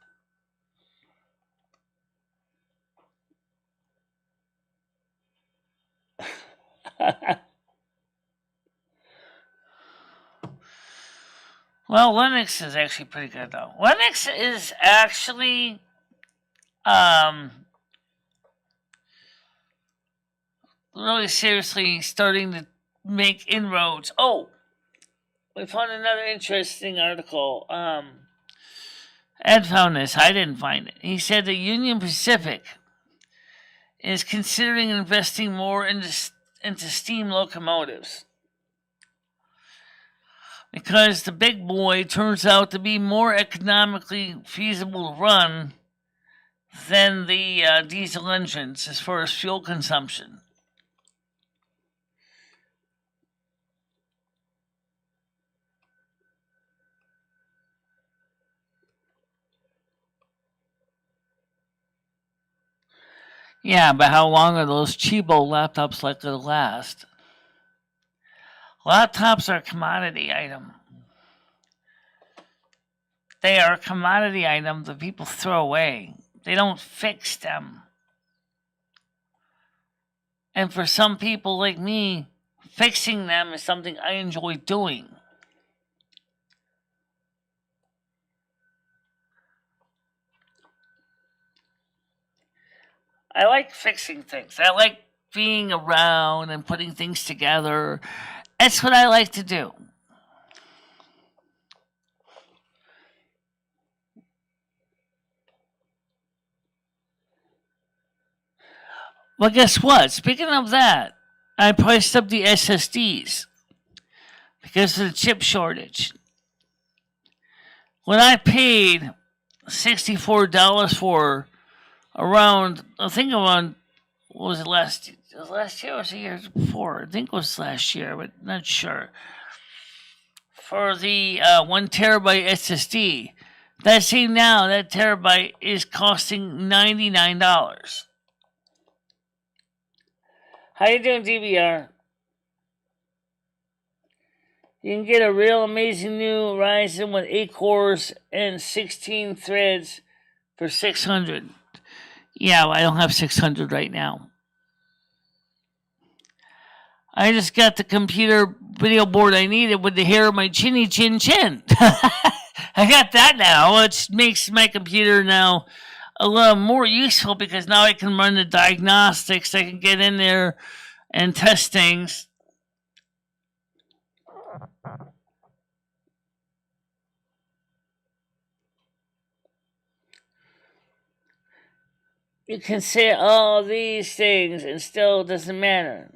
[SPEAKER 2] Well, Linux is actually pretty good, though. Linux is actually really seriously starting to make inroads. Oh, we found another interesting article. Ed found this. I didn't find it. He said that Union Pacific is considering investing more into steam locomotives, because the big boy turns out to be more economically feasible to run than the diesel engines as far as fuel consumption. Yeah, but how long are those cheapo laptops likely to last? Laptops are a commodity item. They are a commodity item that people throw away. They don't fix them. And for some people like me, fixing them is something I enjoy doing. I like fixing things. I like being around and putting things together. That's what I like to do. Well, guess what? Speaking of that, I priced up the SSDs because of the chip shortage. When I paid $64 for around, what was it last year or was it the year before? I think it was last year, but not sure. For the 1 terabyte SSD, that terabyte is costing $99. How you doing, DVR? You can get a real amazing new Ryzen with 8 cores and 16 threads for $600. Yeah, well, I don't have 600 right now. I just got the computer video board I needed with the hair of my chinny chin chin. I got that now, which makes my computer now a little more useful because now I can run the diagnostics. I can get in there and test things. You can say all these things and still doesn't matter.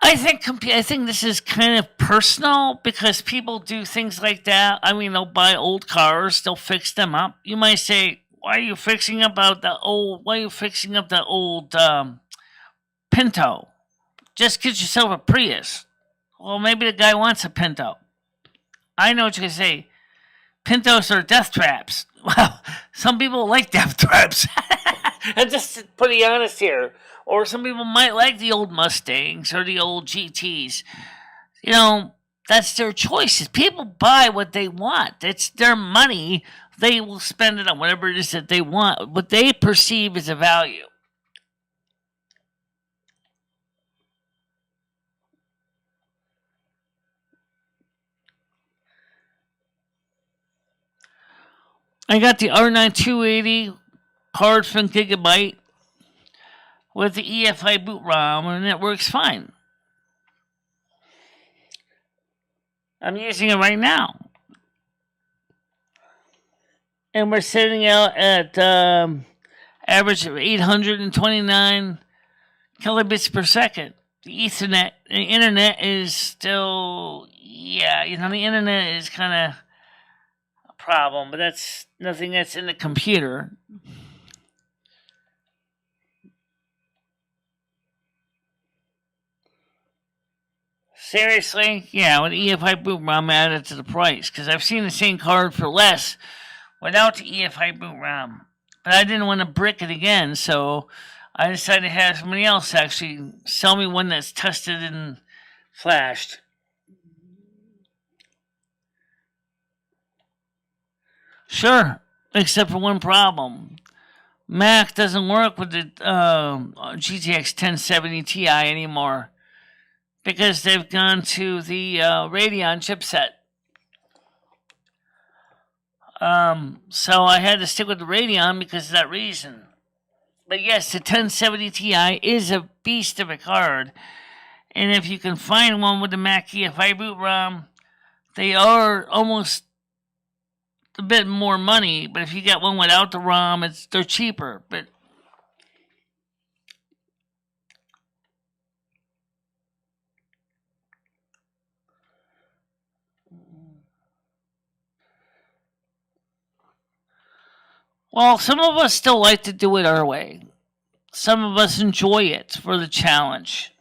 [SPEAKER 2] I think this is kind of personal because people do things like that. I mean, they'll buy old cars, they'll fix them up. You might say, "Why are you fixing up the old Pinto? Just get yourself a Prius." Well, maybe the guy wants a Pinto. I know what you're gonna say. Pintos are death traps. Well, some people like death traps. And just to be honest here. Or some people might like the old Mustangs or the old GTs. You know, that's their choices. People buy what they want. It's their money. They will spend it on whatever it is that they want, what they perceive as a value. I got the R9 280 card from Gigabyte with the EFI boot ROM, and it works fine. I'm using it right now. And we're sitting out at average of 829 kilobits per second. The internet is still, the internet is kind of a problem, but that's nothing that's in the computer. Seriously? Yeah, with EFI boot ROM added to the price, because I've seen the same card for less without the EFI boot ROM. But I didn't want to brick it again, so I decided to have somebody else actually sell me one that's tested and flashed. Sure, except for one problem. Mac doesn't work with the GTX 1070 Ti anymore, because they've gone to the Radeon chipset. So I had to stick with the Radeon because of that reason. But yes, the 1070 Ti is a beast of a card. And if you can find one with the Mac EFI boot ROM, they are almost a bit more money. But if you get one without the ROM, they're cheaper. But well, some of us still like to do it our way. Some of us enjoy it for the challenge.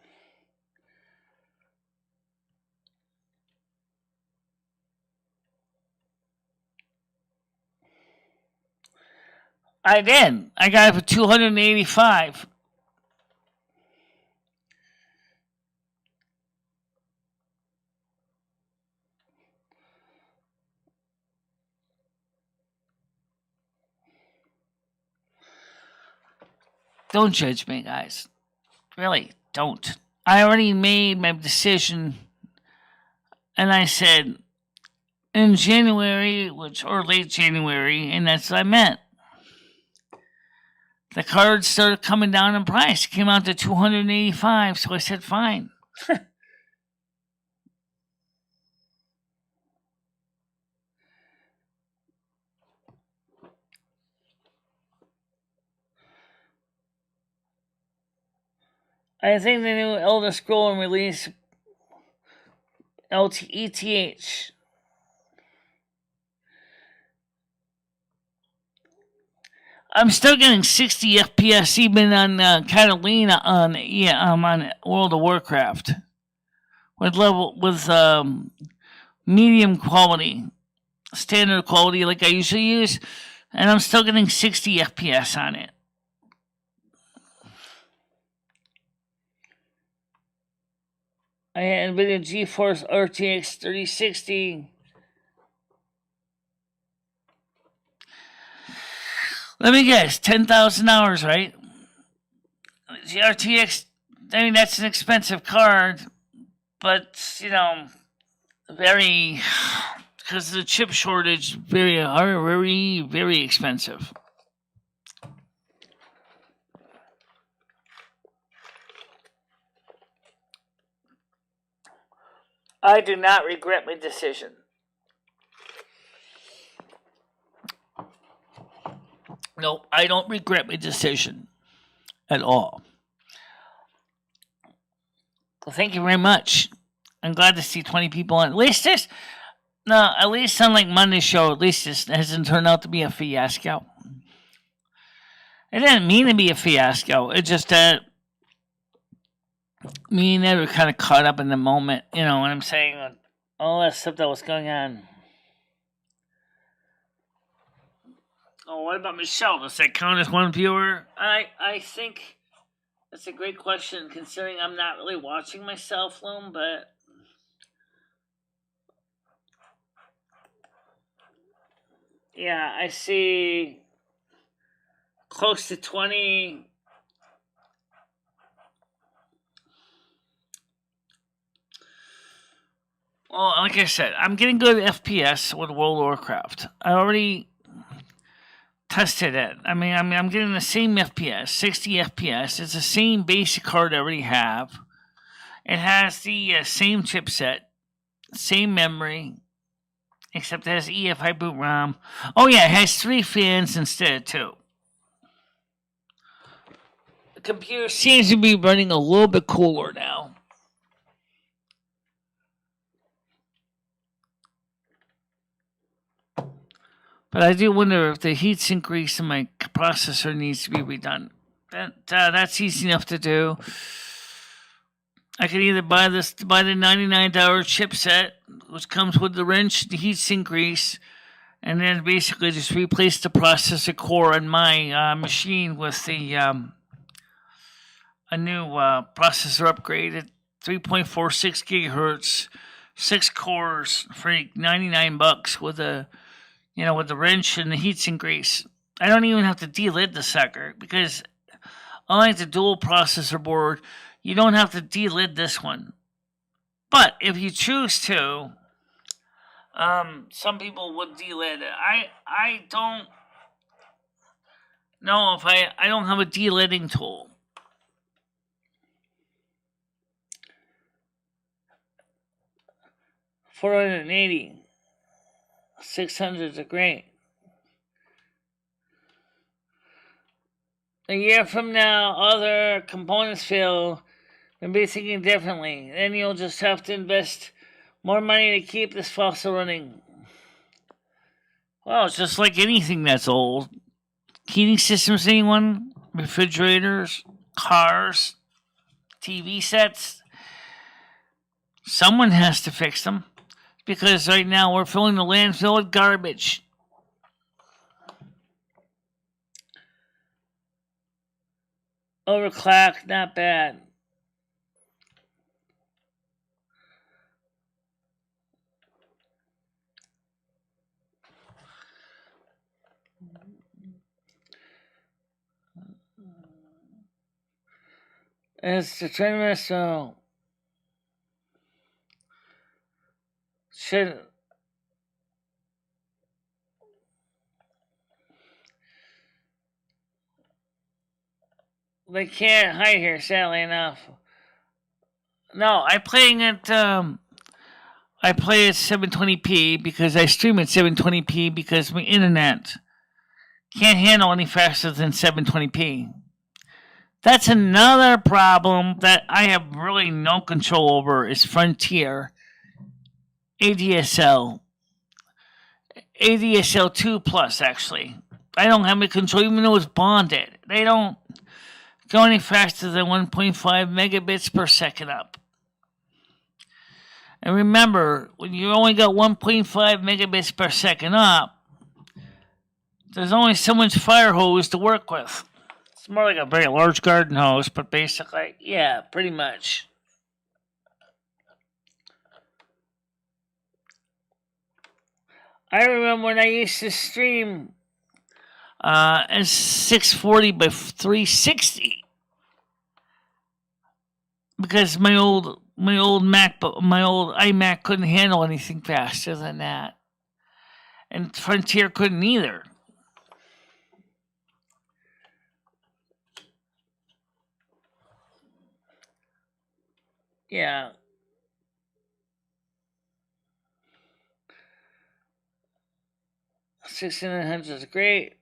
[SPEAKER 2] I did. I got it for $285. Don't judge me, guys. Really, don't. I already made my decision, and I said in January, or late January, and that's what I meant. The cards started coming down in price. It came out to $285, so I said fine. I think the new Elder Scrolls release ETH. I'm still getting 60 FPS even on Catalina on World of Warcraft with medium quality, standard quality like I usually use, and I'm still getting 60 FPS on it. I had NVIDIA GeForce RTX 3060. Let me guess, 10,000 hours, right? The RTX I mean, that's an expensive card, but, very, because of the chip shortage, very expensive. I do not regret my decision. No, I don't regret my decision at all. Well, thank you very much. I'm glad to see 20 people on. At least unlike Monday's show, at least this hasn't turned out to be a fiasco. It didn't mean to be a fiasco. It's just that me and Ed were kind of caught up in the moment. You know what I'm saying? All that stuff that was going on. Oh, what about Michelle? Does that count as one viewer? I think that's a great question, considering I'm not really watching myself, Loom, but yeah, I see close to 20. Well, like I said, I'm getting good FPS with World of Warcraft. I already tested it. I mean, I'm getting the same FPS, 60 FPS. It's the same basic card I already have. It has the same chipset, same memory, except it has EFI boot ROM. Oh yeah, it has 3 fans instead of 2. The computer seems to be running a little bit cooler now. But I do wonder if the heat sink grease in my processor needs to be redone. That's easy enough to do. I could either buy the $99 chipset, which comes with the wrench, the heat sink grease, and then basically just replace the processor core on my machine with the a new processor upgrade at 3.46 gigahertz, 6 cores for $99 with a with the wrench and the heatsink grease. I don't even have to delid the sucker because unlike the dual processor board, you don't have to delid this one. But if you choose to, some people would delid it. I don't know if I don't have a delidding tool. $480. 600s are great. A year from now, other components fail and be thinking differently. Then you'll just have to invest more money to keep this fossil running. Well, it's just like anything that's old. Heating systems, anyone? Refrigerators, cars, TV sets. Someone has to fix them. Because right now we're filling the landfill with garbage. Overclock, not bad. It's the trend, so should they can't hide here, sadly enough. No, I play at 720p because I stream at 720p because my internet can't handle any faster than 720p. That's another problem that I have really no control over is Frontier ADSL 2 Plus, actually. I don't have any control, even though it's bonded. They don't go any faster than 1.5 megabits per second up. And remember, when you only got 1.5 megabits per second up, there's only so much fire hose to work with. It's more like a very large garden hose, but basically, yeah, pretty much. I remember when I used to stream at 640 by 360. because my old iMac couldn't handle anything faster than that, and Frontier couldn't either. Yeah. 6900 is great.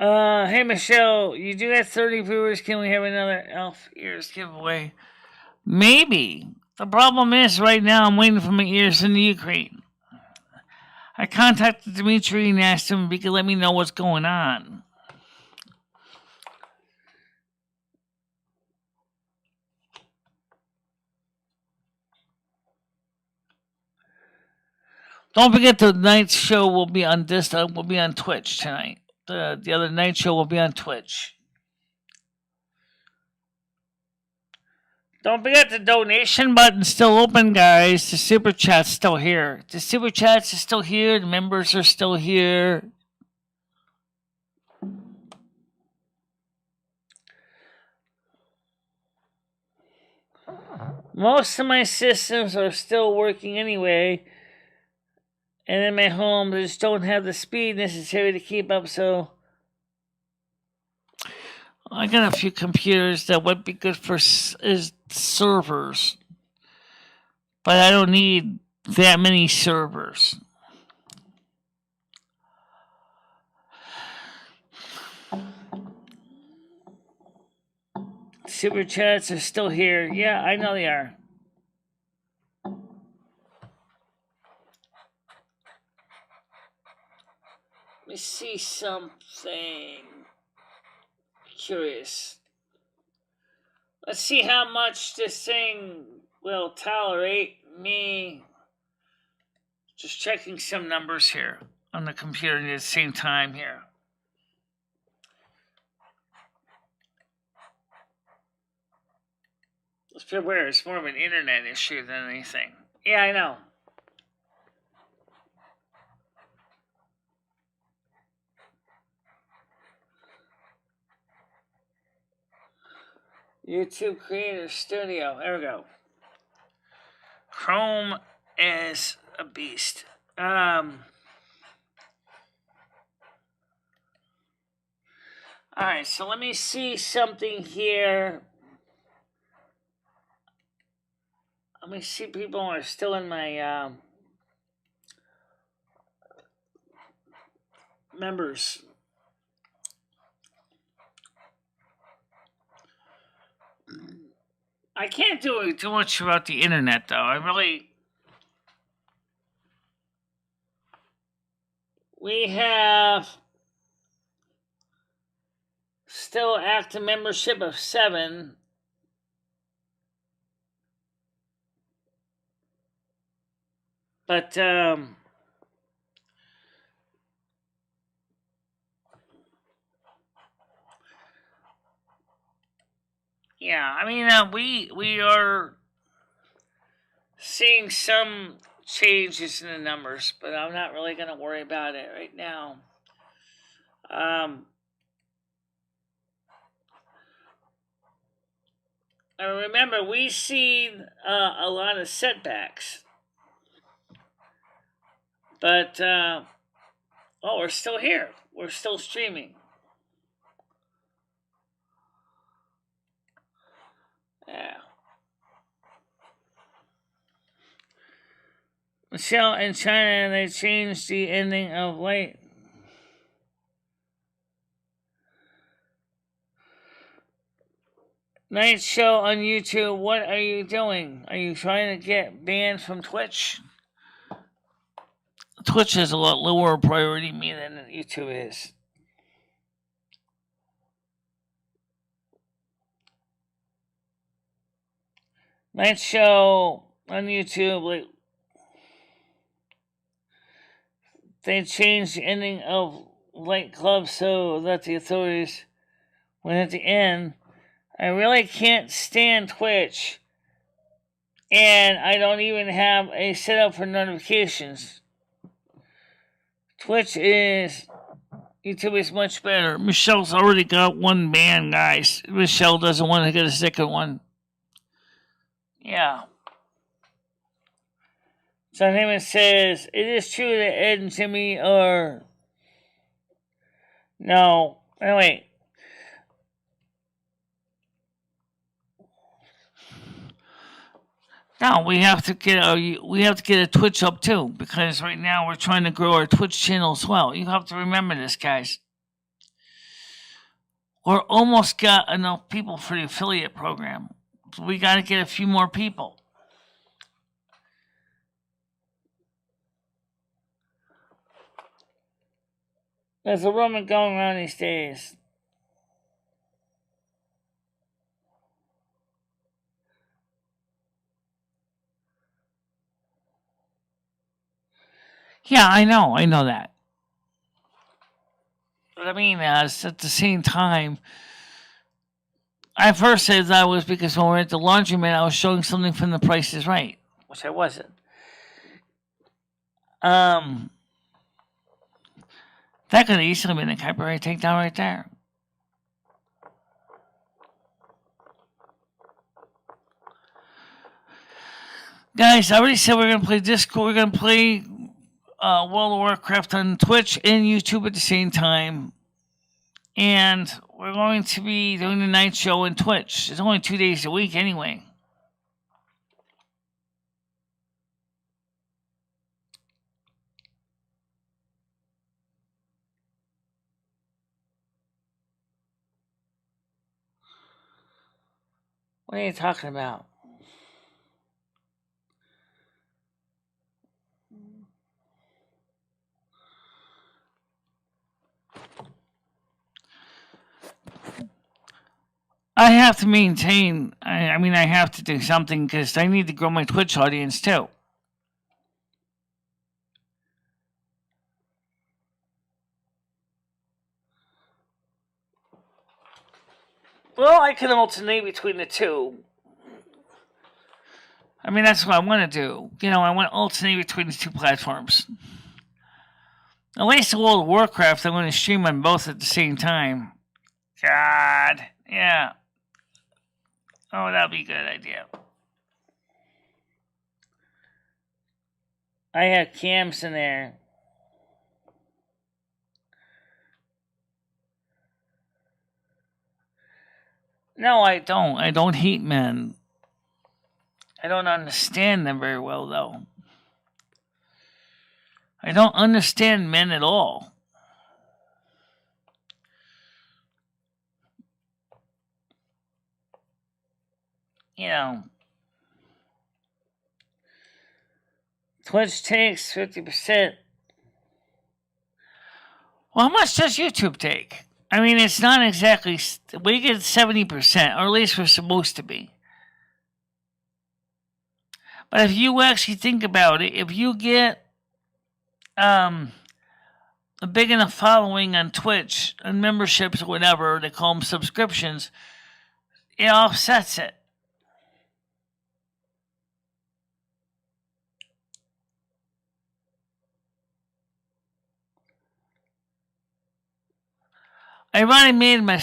[SPEAKER 2] Hey Michelle, you do have 30 viewers. Can we have another elf ears giveaway? Maybe. The problem is right now I'm waiting for my ears in the Ukraine. I contacted Dimitri and asked him if he could let me know what's going on. Don't forget the night show will be on Twitch tonight. The other night show will be on Twitch. Don't forget the donation button's still open, guys. The super chat's still here. The super chats is still here. The members are still here. Most of my systems are still working anyway. And in my home, they just don't have the speed necessary to keep up, so I got a few computers that would be good for servers. But I don't need that many servers. Super chats are still here. Yeah, I know they are. Let me see something curious. Let's see how much this thing will tolerate me. Just checking some numbers here on the computer at the same time here. Let's be aware, it's more of an internet issue than anything. Yeah, I know. YouTube Creator Studio. There we go. Chrome is a beast. Alright, so let me see something here. Let me see people are still in my members. I can't do too much about the internet, though. We have still active membership of 7. But, yeah, I mean, we are seeing some changes in the numbers, but I'm not really going to worry about it right now. And remember, we've seen a lot of setbacks. But, we're still here. We're still streaming. Yeah. Michelle, in China, they changed the ending of light. Night show on YouTube. What are you doing? Are you trying to get banned from Twitch? Twitch has a lot lower priority to me than YouTube is. Night show on YouTube. They changed the ending of Light Club so that the authorities went at the end. I really can't stand Twitch. And I don't even have a setup for notifications. YouTube is much better. Michelle's already got one ban, guys. Michelle doesn't want to get a second one. Yeah. So Heyman says, it is true that Ed and Jimmy are... No. Anyway. No, we have to get a Twitch up too, because right now we're trying to grow our Twitch channel as well. You have to remember this, guys. We're almost got enough people for the affiliate program. We got to get a few more people. There's a rumor going around these days. Yeah, I know that. But I mean, at the same time, I first said that was because when we were at the laundromat, I was showing something from The Price is Right, which I wasn't. That could have easily been a copyright takedown right there. Guys, I already said we're going to play Discord. We're going to play World of Warcraft on Twitch and YouTube at the same time. And we're going to be doing the night show on Twitch. It's only 2 days a week anyway. What are you talking about? I have to maintain, I have to do something because I need to grow my Twitch audience too. Well, I can alternate between the two. I mean, that's what I want to do. You know, I want to alternate between the two platforms. At least the World of Warcraft, I'm going to stream on both at the same time. God, yeah. Oh, that'd be a good idea. I have cams in there. No, I don't. I don't hate men. I don't understand them very well, though. I don't understand men at all. You know, Twitch takes 50%. Well, how much does YouTube take? I mean, it's not exactly... We get 70%, or at least we're supposed to be. But if you actually think about it, if you get a big enough following on Twitch, and memberships or whatever, they call them subscriptions, it offsets it. I already made my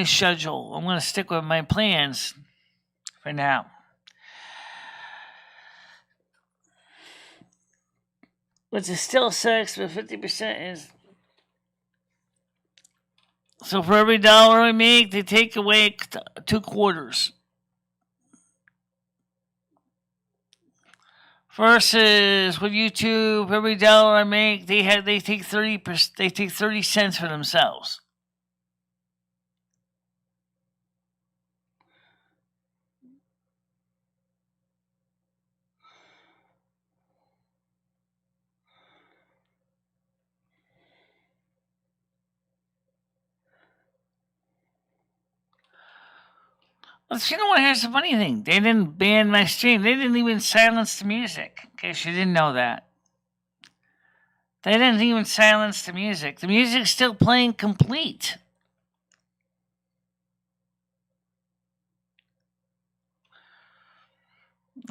[SPEAKER 2] schedule. I'm going to stick with my plans for now. Which is still 6, but 50% is. So for every dollar I make, they take away 2 quarters. Versus with YouTube, for every dollar I make, they take 30%. They take 30 cents for themselves. But you know what? Here's the funny thing. They didn't ban my stream. They didn't even silence the music. In case you didn't know that. They didn't even silence the music. The music's still playing complete.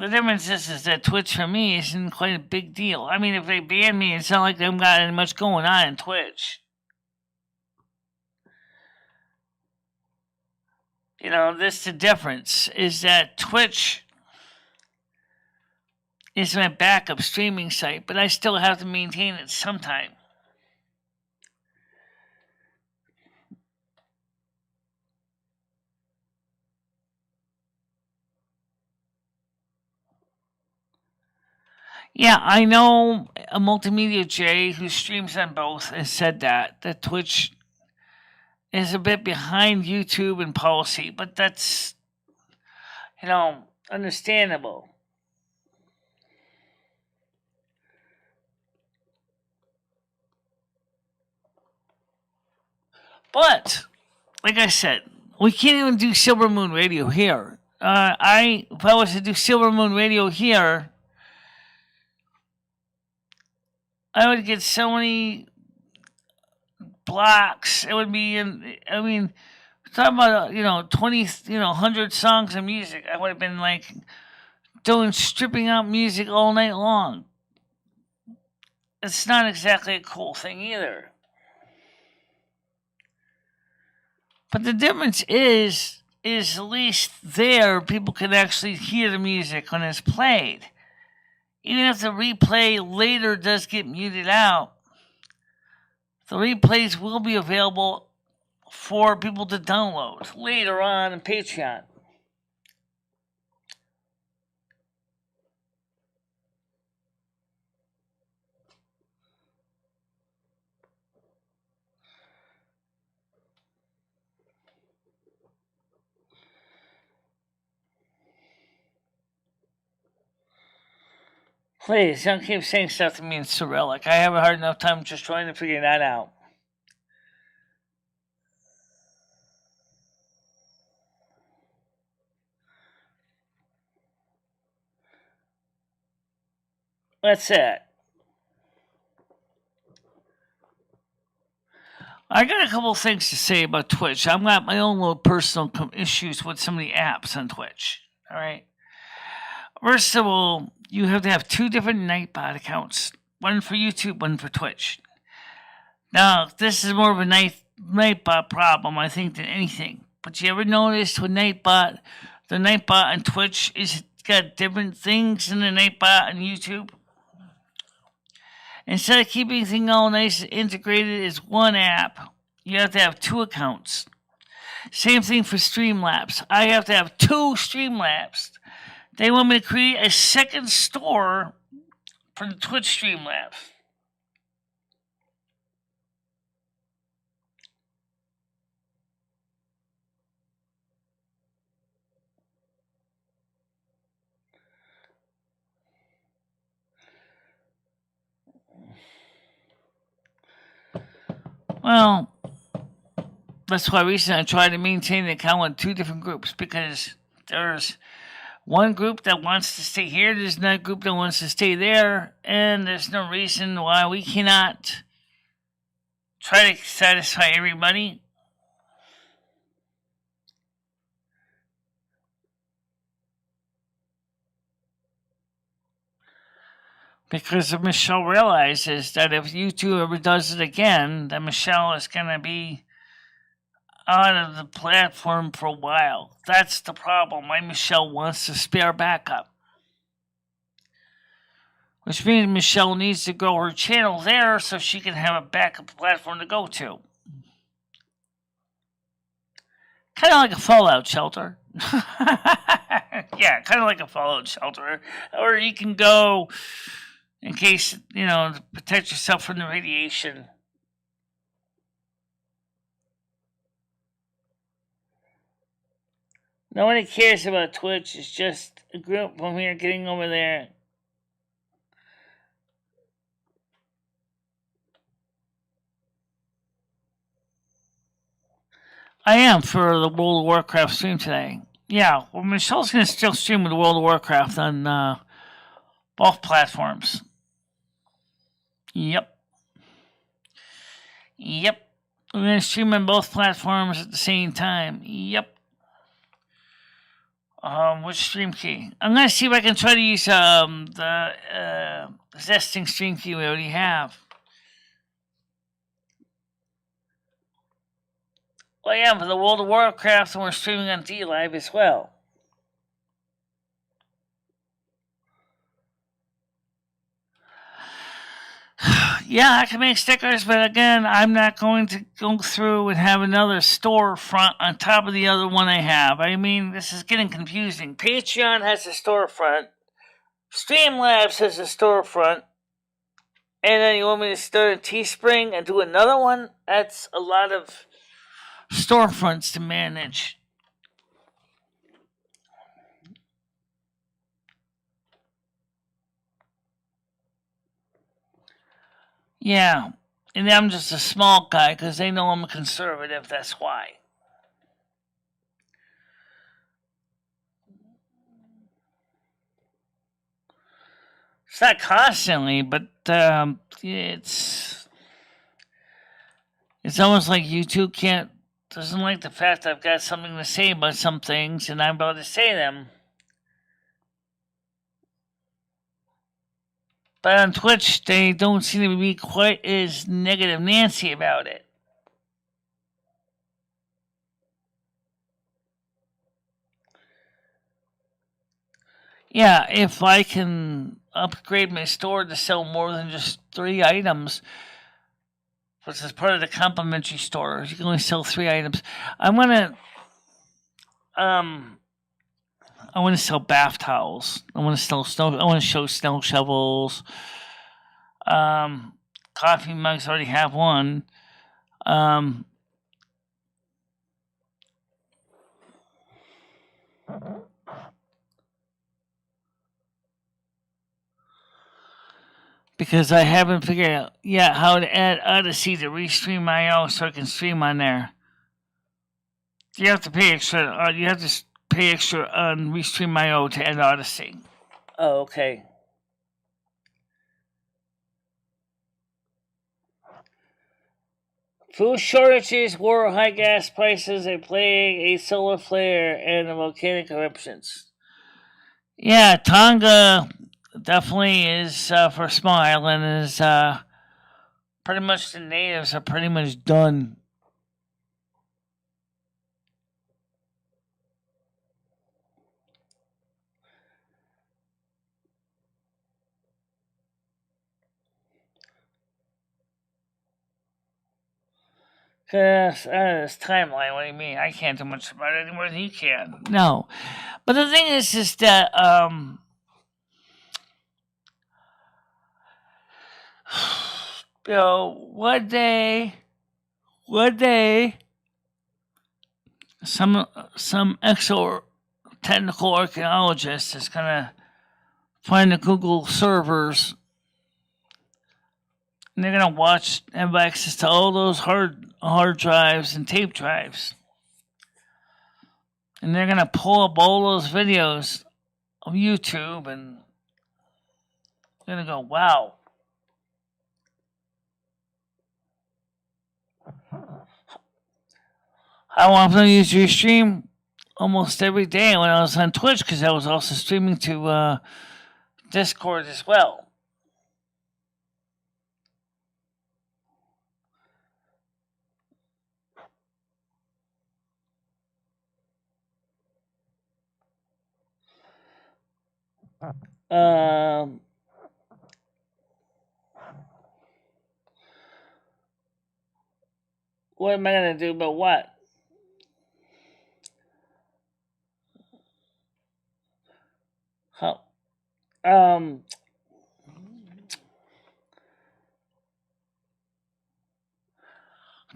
[SPEAKER 2] The difference is that Twitch for me isn't quite a big deal. I mean, if they ban me, it's not like they've got any much going on in Twitch. This the difference is that Twitch is my backup streaming site, but I still have to maintain it sometime. Yeah, I know a Multimedia J who streams on both has said that Twitch is a bit behind YouTube in policy, but that's, understandable. But, like I said, we can't even do Silvermoon Radio here. If I was to do Silvermoon Radio here, I would get so many blocks. It would be talking about 20, 100 songs of music. I would have been like stripping out music all night long. It's not exactly a cool thing either. But the difference is at least there people can actually hear the music when it's played. Even if the replay later does get muted out, the replays will be available for people to download later on Patreon. Please, don't keep saying stuff to me in Cyrillic. I have a hard enough time just trying to figure that out. That's it. I got a couple things to say about Twitch. I've got my own little personal issues with some of the apps on Twitch. All right. First of all, you have to have two different Nightbot accounts. One for YouTube, one for Twitch. Now, this is more of a Nightbot problem, I think, than anything. But you ever noticed with Nightbot, the Nightbot on Twitch is got different things than the Nightbot on YouTube? Instead of keeping things all nice and integrated as one app, you have to have two accounts. Same thing for Streamlabs. I have to have two Streamlabs. They want me to create a second store for the Twitch Streamlabs. Well, that's why recently I tried to maintain the account with two different groups, because there's one group that wants to stay here, there's another group that wants to stay there, and there's no reason why we cannot try to satisfy everybody. Because if Michelle realizes that if YouTube ever does it again, that Michelle is going to be out of the platform for a while. That's the problem. Why Michelle wants to spare backup. Which means Michelle needs to grow her channel there so she can have a backup platform to go to. Kind of like a fallout shelter. Yeah, kind of like a fallout shelter. Or you can go in case, to protect yourself from the radiation. Nobody cares about Twitch. It's just a group from here getting over there. I am for the World of Warcraft stream today. Yeah, well, Michelle's going to still stream with World of Warcraft on both platforms. Yep. We're going to stream on both platforms at the same time. Yep. Which stream key? I'm gonna see if I can try to use the existing stream key we already have. Well, yeah, for the World of Warcraft, and we're streaming on DLive as well. Yeah, I can make stickers, but again, I'm not going to go through and have another storefront on top of the other one I have. I mean, this is getting confusing. Patreon has a storefront, Streamlabs has a storefront, and then you want me to start a Teespring and do another one? That's a lot of storefronts to manage. Yeah, and I'm just a small guy because they know I'm a conservative, that's why. It's not constantly, but it's almost like YouTube doesn't like the fact I've got something to say about some things and I'm about to say them. But on Twitch, they don't seem to be quite as negative Nancy about it. Yeah, if I can upgrade my store to sell more than just 3 items, which is part of the complimentary store, you can only sell 3 items. I want to sell bath towels. I want to show snow shovels. Coffee mugs. I already have one. Because I haven't figured out yet how to add Odyssey to Restream IO so I can stream on there. You have to pay extra. You have to pay extra on Restream IO to add Odyssey. Oh, okay. Food shortages, war, high gas prices, a plague, a solar flare, and volcanic eruptions. Yeah, Tonga definitely is for a small island. Is pretty much the natives are pretty much done. Cause this timeline. What do you mean? I can't do much about it any more than you can. No, but the thing is that you know, one day, some exo technical archaeologist is gonna find the Google servers, and they're gonna have access to all those hard drives and tape drives, and they're gonna pull up all those videos of YouTube, and they're gonna go, "Wow." How often I use your stream? Almost every day when I was on Twitch, because I was also streaming to Discord as well. What am I gonna do about what? How?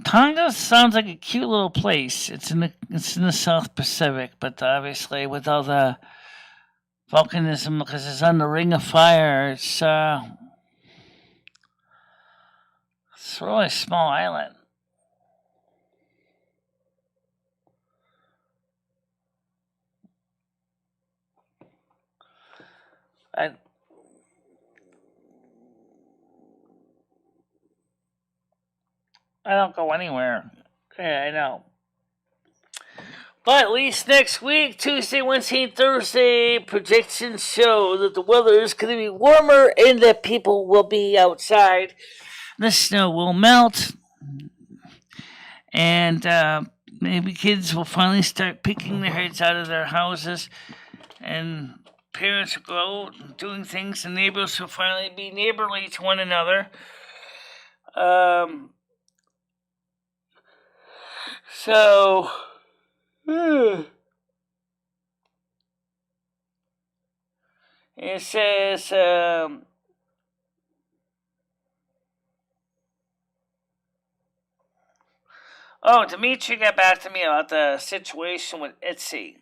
[SPEAKER 2] Tonga sounds like a cute little place. It's in the South Pacific, but obviously with all the volcanism, because it's on the Ring of Fire, it's a really small island. I don't go anywhere. Yeah, I know. But at least next week, Tuesday, Wednesday, and Thursday, projections show that the weather is going to be warmer and that people will be outside. The snow will melt, and maybe kids will finally start picking their heads out of their houses, and parents will go out doing things, and neighbors will finally be neighborly to one another. So, it says, Dimitri got back to me about the situation with Etsy.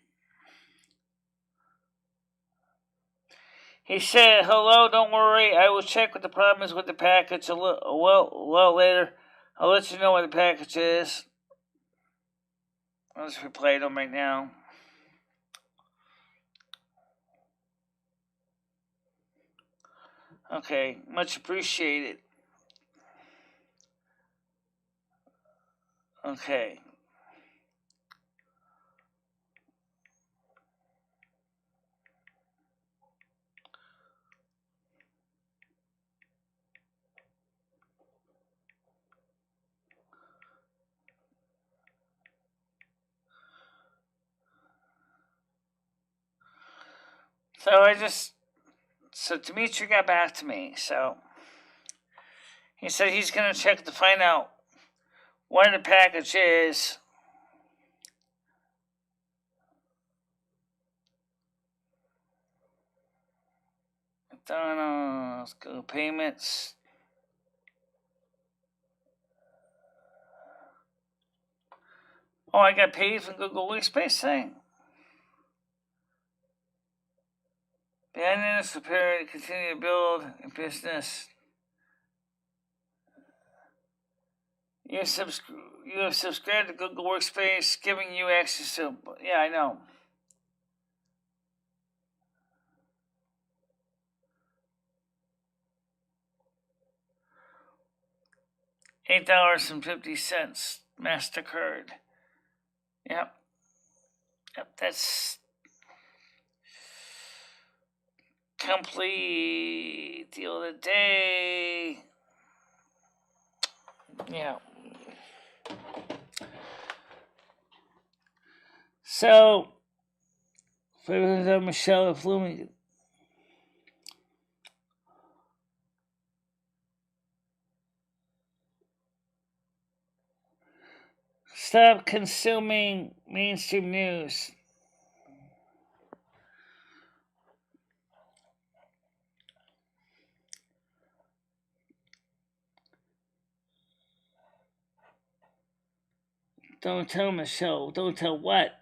[SPEAKER 2] He said, hello, don't worry, I will check what the problem is with the package a little later. I'll let you know what the package is. I'll just reply to him right now. Okay, much appreciated. Okay. So Dimitri got back to me, so he said he's going to check to find out what the package is. Let's go payments. Oh, I got paid from Google Workspace thing. Behind this, prepare to continue to build a business. You have subscribed to Google Workspace, giving you access to. Yeah, I know. $8.50 MasterCard. Yep, that's complete deal of the day. Yeah. So, for Michelle Blooming. Stop consuming mainstream news. Don't tell Michelle. Don't tell what?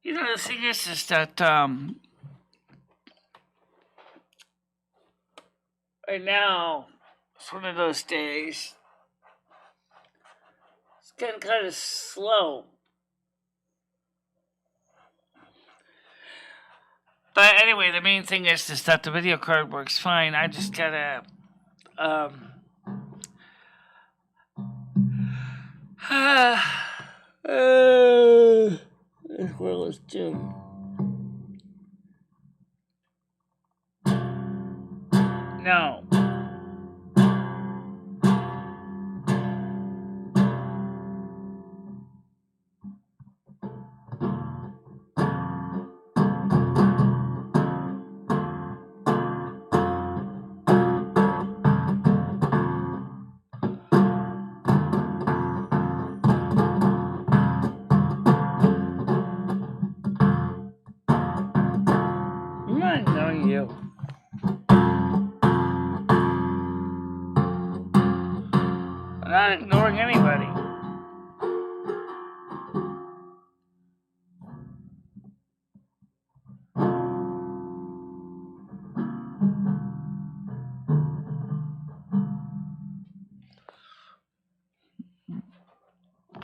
[SPEAKER 2] You know, the thing is that right now, it's one of those days. It's getting kind of slow. But anyway, the main thing is that the video card works fine. I just gotta as well as Jim. No. I'm not ignoring you. I'm not ignoring anybody.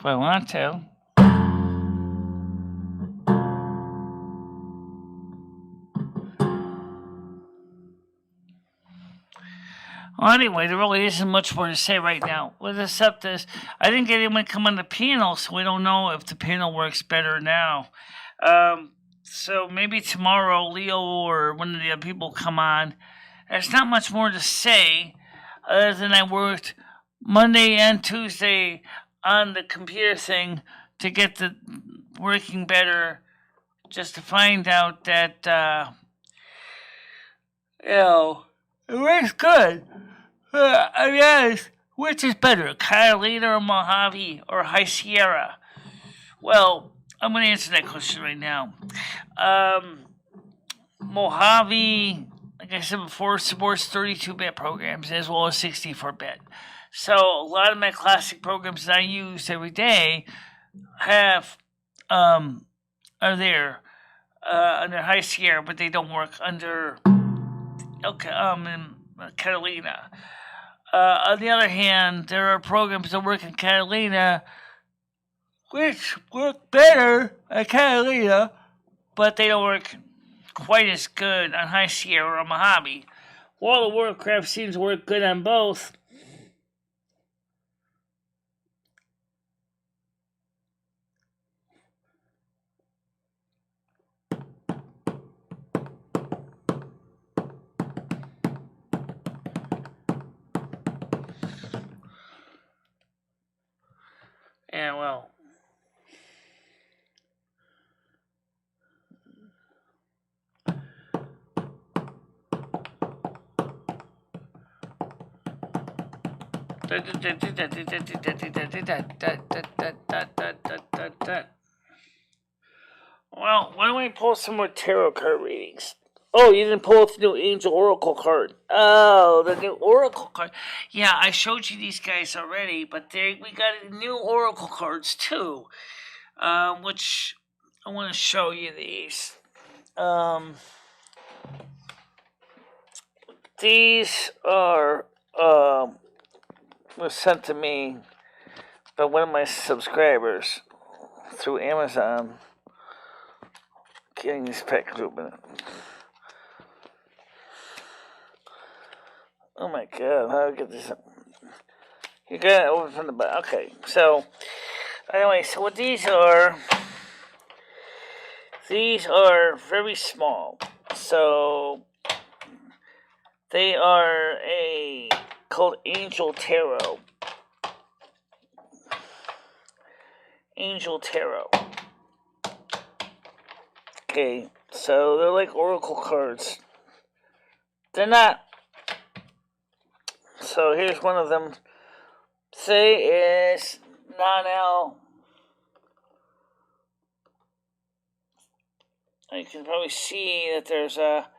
[SPEAKER 2] if I want to. Well, anyway, there really isn't much more to say right now. With except this, I didn't get anyone come on the panel, so we don't know if the panel works better now. So maybe tomorrow Leo or one of the other people come on. There's not much more to say other than I worked Monday and Tuesday on the computer thing to get the working better, just to find out that it works good. I guess which is better, Catalina or Mojave or High Sierra? Well, I'm going to answer that question right now. Mojave, like I said before, supports 32-bit programs as well as 64-bit. So a lot of my classic programs that I use every day have are there under High Sierra, but they don't work under in Catalina. On the other hand, there are programs that work in Catalina which work better at Catalina, but they don't work quite as good on High Sierra or Mojave. World of Warcraft seems to work good on both. Yeah, well. Well, why don't we pull some more tarot card readings? Oh, you didn't pull up the new Angel Oracle card. Oh, the new Oracle card. Yeah, I showed you these guys already, but we got new Oracle cards too, which I want to show you these. These are was sent to me by one of my subscribers through Amazon. Getting this package open. Oh my god, how do I get this up? You got it open from the back. Okay, so anyway, so what these are very small. So they are called Angel Tarot. Angel Tarot. Okay, so they're like oracle cards. They're not. So here's one of them. Say is non-L. You can probably see that there's a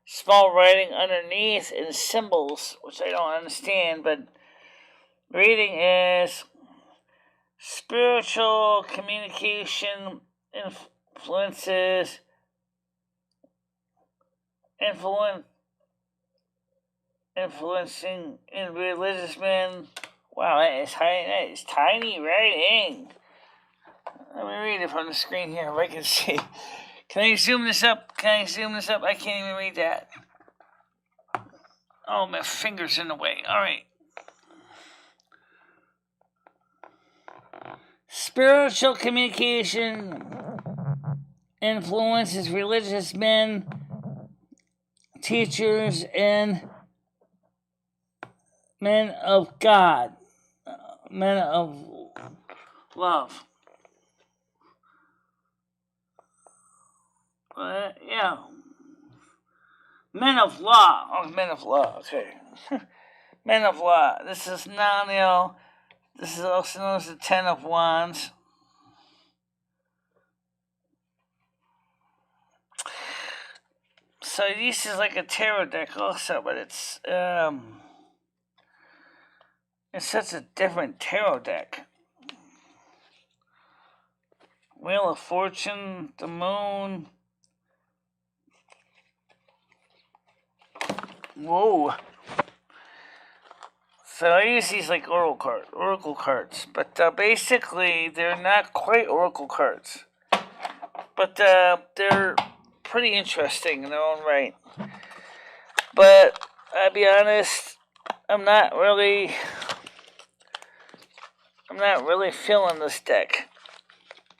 [SPEAKER 2] small writing underneath in symbols, which I don't understand, but reading is spiritual communication influencing in religious men. Wow, that is tiny writing. Let me read it from the screen here if I can see. Can I zoom this up? I can't even read that. Oh, my finger's in the way. Alright. Spiritual communication influences religious men, teachers, and men of God, men of love. Yeah. Men of law. Oh, men of law. Okay. Men of law. This is non-ill. This is also known as the Ten of Wands. So this is like a tarot deck also, but it's such a different tarot deck. Wheel of Fortune, the Moon. Whoa. So I use these like oracle cards, but basically they're not quite oracle cards, but they're pretty interesting in their own right. But I'll be honest, I'm not really feeling this deck.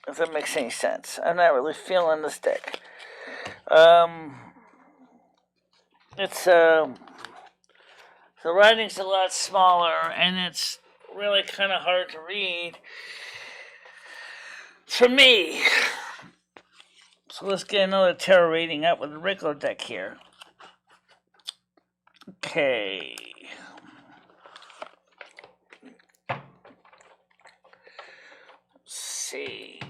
[SPEAKER 2] If that makes any sense, I'm not really feeling this deck. It's the writing's a lot smaller, and it's really kind of hard to read for me. So let's get another tarot reading up with the regular deck here. Okay. Let's see.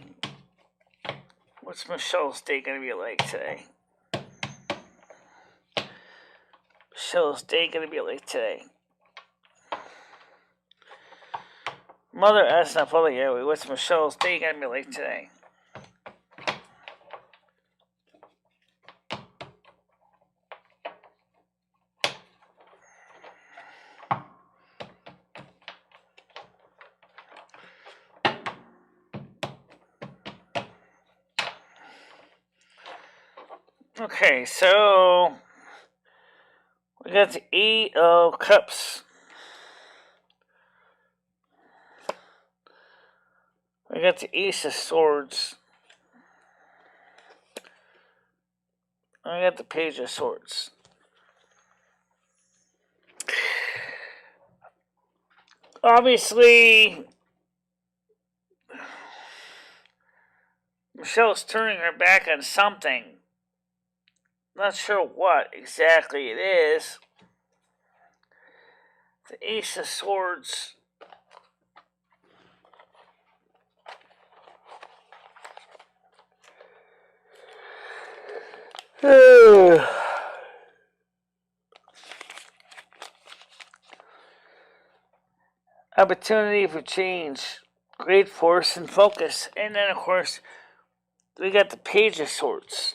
[SPEAKER 2] What's Michelle's day going to be like today? Michelle's day going to be like today. Mother asked not Father Yahweh, what's Michelle's day going to be like today? Okay, so we got the Eight of Cups. We got the Ace of Swords. I got the Page of Swords. Obviously, Michelle's turning her back on something. Not sure what exactly it is. The Ace of Swords. Opportunity for change, great force and focus. And then, of course, we got the Page of Swords.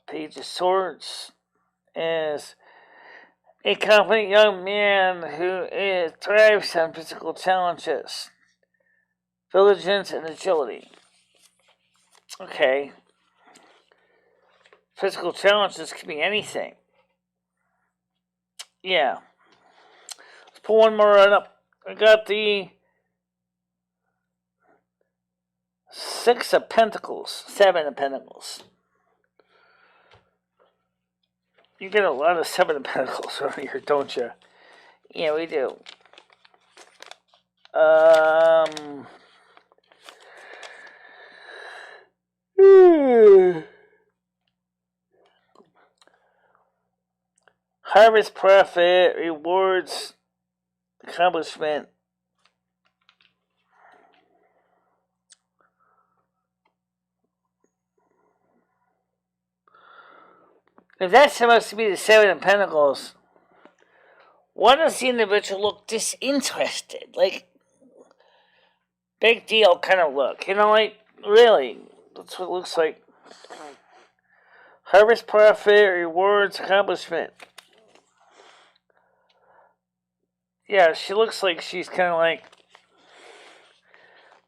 [SPEAKER 2] Page of Swords is a confident young man who thrives on physical challenges, diligence, and agility. Okay. Physical challenges can be anything. Yeah. Let's pull one more right up. I got the Six of Pentacles, Seven of Pentacles. You get a lot of Seven of Pentacles around here, don't you? Yeah, we do. Harvest profit, rewards, accomplishment. If that's supposed to be the Seven of Pentacles, why does the individual look disinterested? Like, big deal kind of look. You know, like, really, that's what it looks like. Harvest profit, rewards, accomplishment. Yeah, she looks like she's kind of like,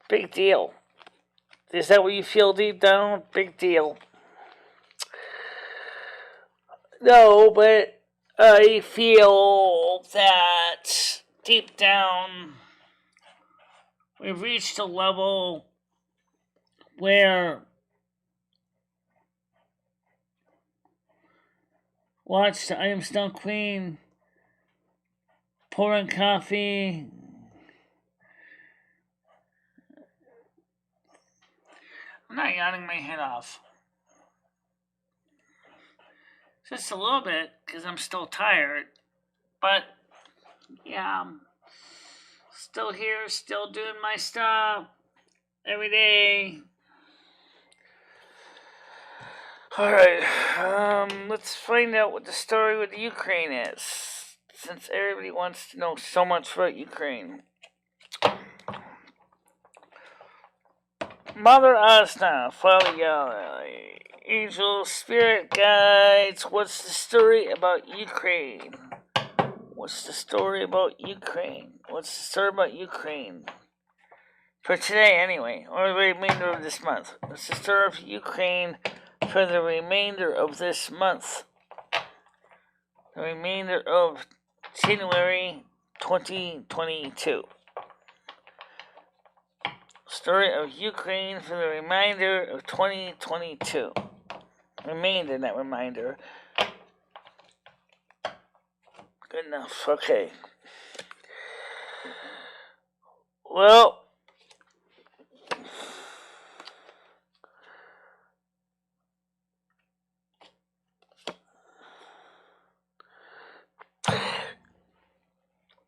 [SPEAKER 2] big deal. Is that what you feel deep down? Big deal. No, but I feel that deep down we've reached a level where watch the I Am Stone Queen pouring coffee. I'm not yawning my head off. Just a little bit, because I'm still tired. But, yeah, I'm still here, still doing my stuff every day. Alright, let's find out what the story with Ukraine is, since everybody wants to know so much about Ukraine. Mother Asna, Father Yahweh, Angel Spirit Guides, what's the story about Ukraine? What's the story about Ukraine? What's the story about Ukraine? For today, anyway, or the remainder of this month. What's the story of Ukraine for the remainder of this month? The remainder of January 2022. Story of Ukraine for the remainder of 2022. Remainder, not reminder. Good enough. Okay. Well,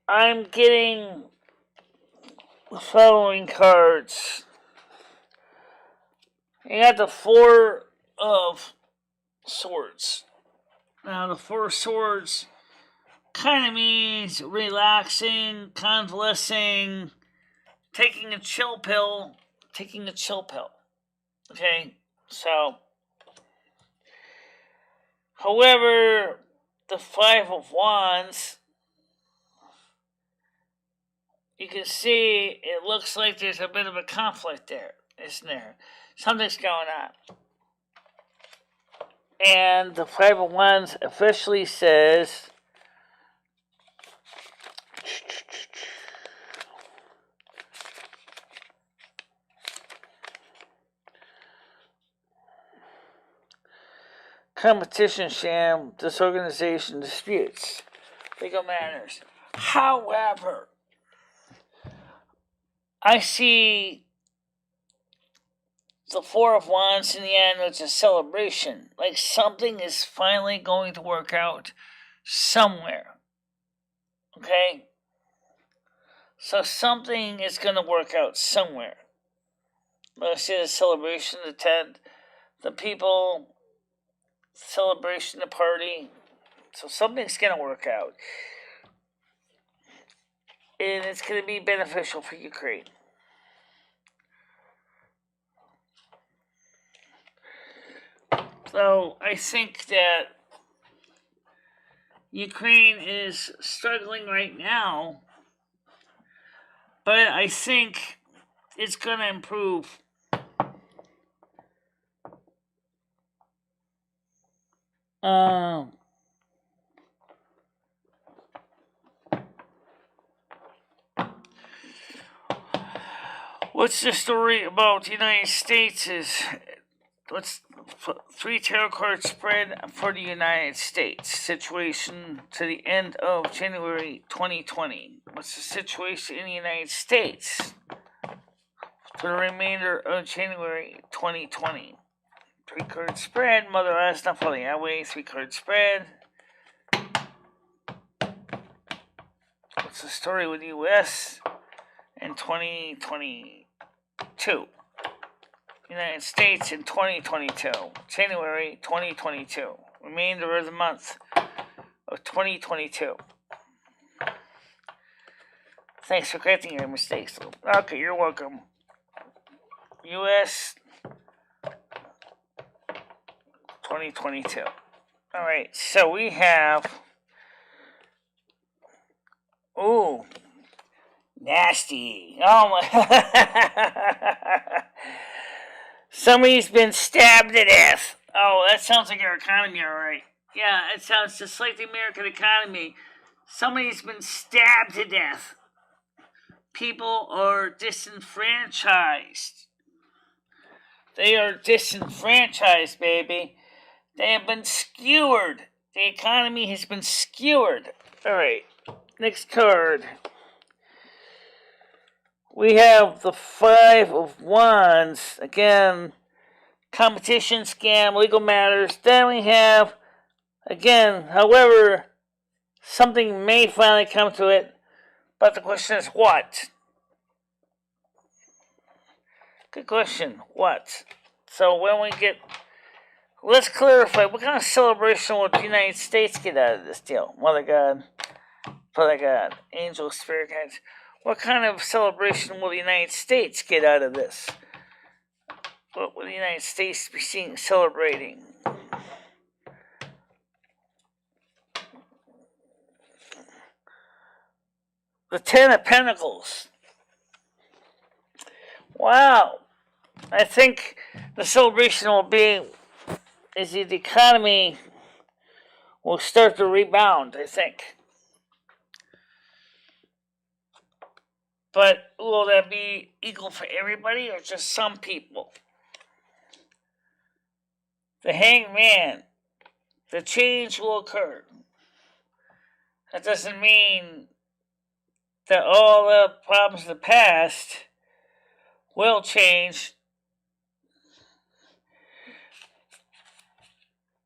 [SPEAKER 2] I'm getting the following cards. You got the Four of Swords. Now, the Four of Swords kind of means relaxing, convalescing, taking a chill pill. Okay? So, however, the Five of Wands, you can see it looks like there's a bit of a conflict there, isn't there? Something's going on. And the Five of Wands officially says competition, sham, disorganization, disputes, legal matters. However, I see the Four of Wands in the end, which is a celebration. Like something is finally going to work out somewhere. Okay? So something is going to work out somewhere. Let's see the celebration, the tent, the people, celebration, the party. So something's going to work out. And it's going to be beneficial for Ukraine. So I think that Ukraine is struggling right now, but I think it's going to improve. What's the story about the United States what's 3 tarot card spread for the United States situation to the end of January 2020. What's the situation in the United States for the remainder of January 2020? 3 card spread, Mother Earth, not falling that way. 3 card spread. What's the story with the U.S. in 2022? United States in 2022, January 2022, remainder of the month of 2022. Thanks for correcting your mistakes. Okay, you're welcome. U.S. 2022. All right, so we have. Ooh, nasty. Oh my. Somebody's been stabbed to death. Oh, that sounds like our economy, all right. Yeah, it sounds just like the American economy. Somebody's been stabbed to death. People are disenfranchised. They are disenfranchised, baby. They have been skewered. The economy has been skewered. All right, next card. We have the Five of Wands. Again, competition, scam, legal matters. Then we have, again, however, something may finally come to it. But the question is what? Good question. What? So when we get... Let's clarify. What kind of celebration will the United States get out of this deal? Mother God. Father God. Angel, Spirit Guides. What kind of celebration will the United States get out of this? what would the United States be seen celebrating? The Ten of Pentacles. Wow. I think the celebration will be is the economy will start to rebound, I think. But will that be equal for everybody or just some people? The Hangman. The change will occur. That doesn't mean that all the problems of the past will change.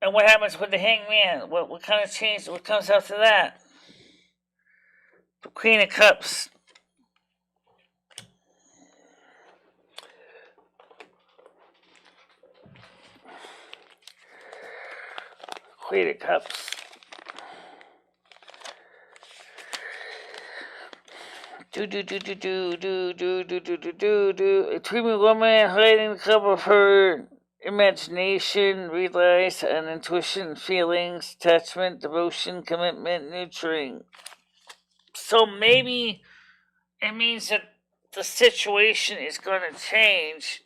[SPEAKER 2] And what happens with the Hangman? What kind of change? What comes after that? The Queen of Cups. Queen of Cups. A dreamy woman hiding the cup of her imagination, relies on intuition, feelings, attachment, devotion, commitment, nurturing. So maybe it means that the situation is going to change,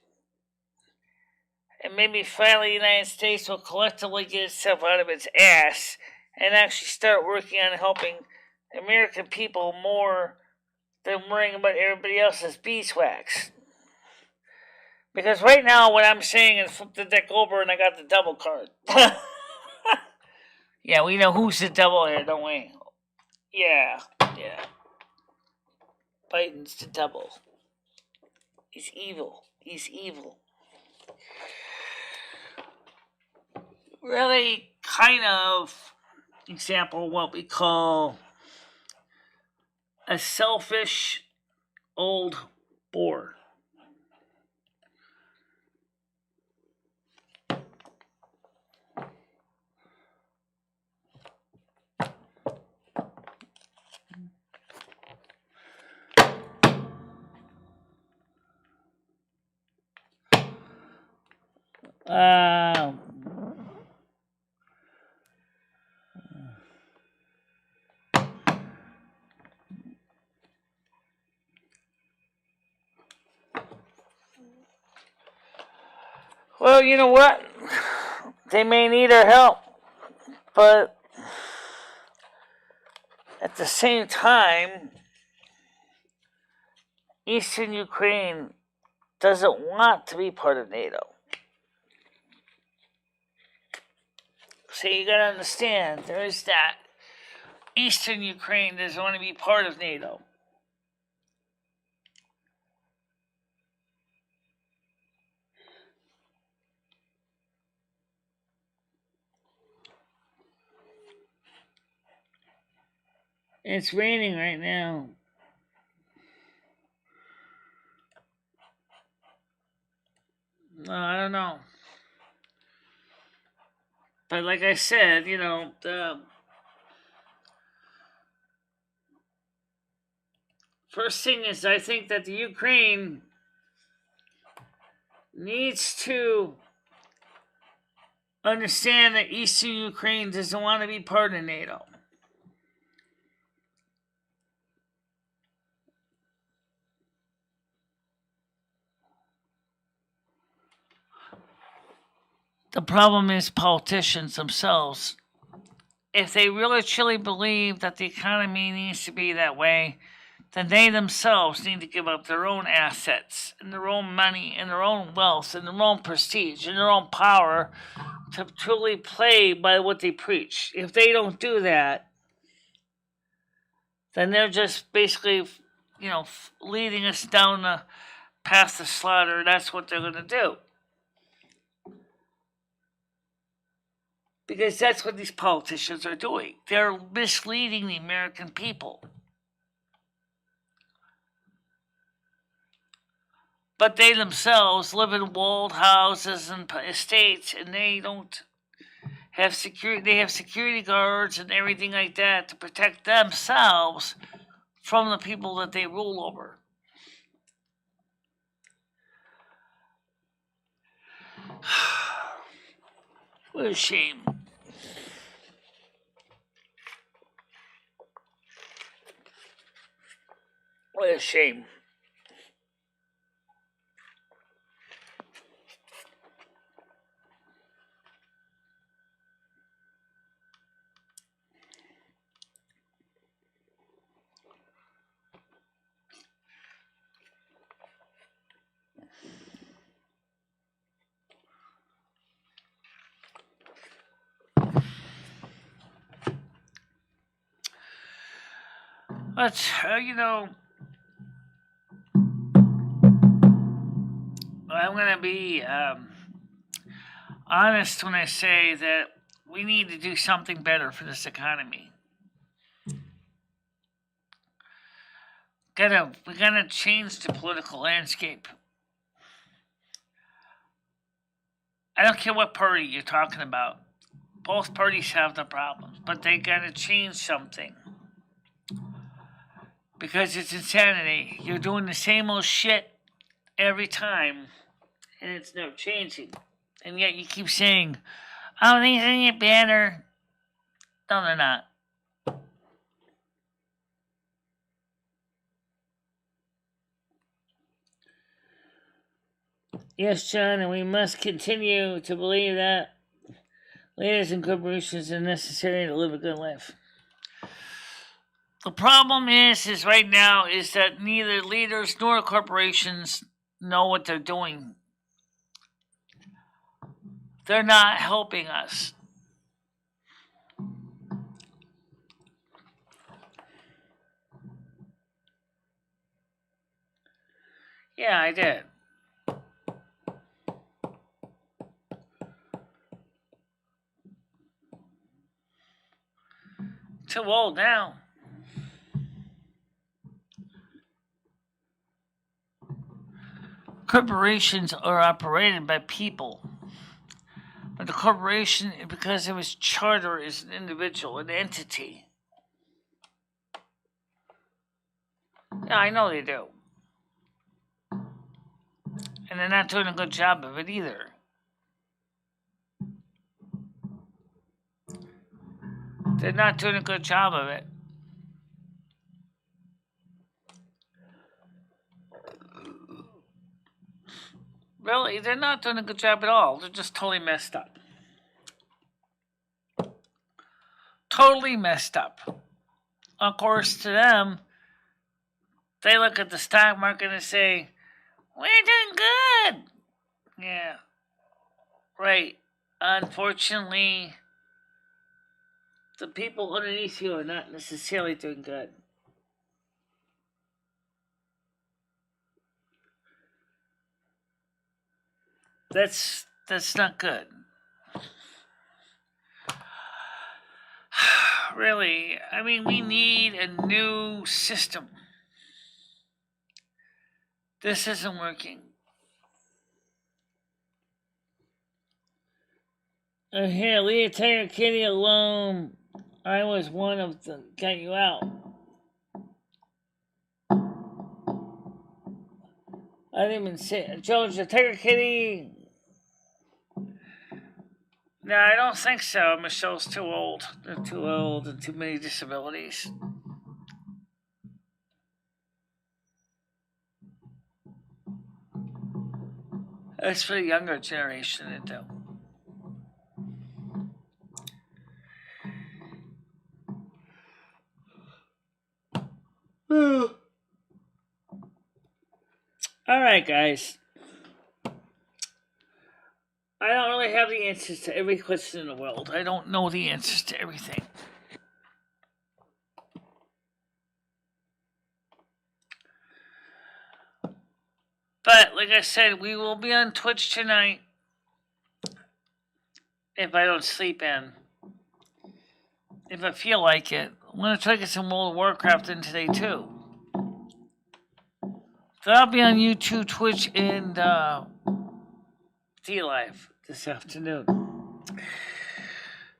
[SPEAKER 2] and maybe finally the United States will collectively get itself out of its ass and actually start working on helping American people more than worrying about everybody else's beeswax. Because right now what I'm saying is flip the deck over and I got the double card. Yeah, we know who's the devil here, don't we? Yeah. Biden's the devil. He's evil. Really kind of example what we call a selfish old bore. Well, you know what? They may need our help, but at the same time, Eastern Ukraine doesn't want to be part of NATO. So you gotta understand, there is that. Eastern Ukraine doesn't want to be part of NATO. It's raining right now. No, I don't know. But like I said, the first thing is I think that the Ukraine needs to understand that Eastern Ukraine doesn't want to be part of NATO. The problem is politicians themselves. If they really truly believe that the economy needs to be that way, then they themselves need to give up their own assets and their own money and their own wealth and their own prestige and their own power to truly play by what they preach. If they don't do that, then they're just basically, leading us down the path to slaughter. That's what they're going to do. Because that's what these politicians are doing. They're misleading the American people. But they themselves live in walled houses and estates, and they don't have security. They have security guards and everything like that to protect themselves from the people that they rule over. What a shame. What a shame. But, I'm going to be honest when I say that we need to do something better for this economy. We gotta change the political landscape. I don't care what party you're talking about. Both parties have the problems, but they gotta change something. Because it's insanity. You're doing the same old shit every time, and it's never changing. And yet you keep saying, oh, things are gonna get better. No, they're not. Yes, John, and we must continue to believe that leaders and corporations are necessary to live a good life. The problem is right now is that neither leaders nor corporations know what they're doing. They're not helping us. Yeah, I did. Too old now. Corporations are operated by people. But the corporation, because of its charter, is an individual, an entity. Yeah, I know they do. And they're not doing a good job of it either. They're not doing a good job of it. Really, they're not doing a good job at all. They're just totally messed up. Totally messed up. Of course, to them, they look at the stock market and say, we're doing good. Yeah. Right. Unfortunately, the people underneath you are not necessarily doing good. That's not good. Really, I mean, we need a new system. This isn't working. Here, leave a tiger kitty alone. I was one of them. Got you out. I didn't even say, George, the tiger kitty. No, I don't think so. Michelle's too old. They're too old and too many disabilities. That's for the younger generation to do. All right, guys. I don't really have the answers to every question in the world. I don't know the answers to everything. But, like I said, we will be on Twitch tonight. If I don't sleep in. If I feel like it. I'm going to try to get some World of Warcraft in today, too. So I'll be on YouTube, Twitch, and D-Live this afternoon.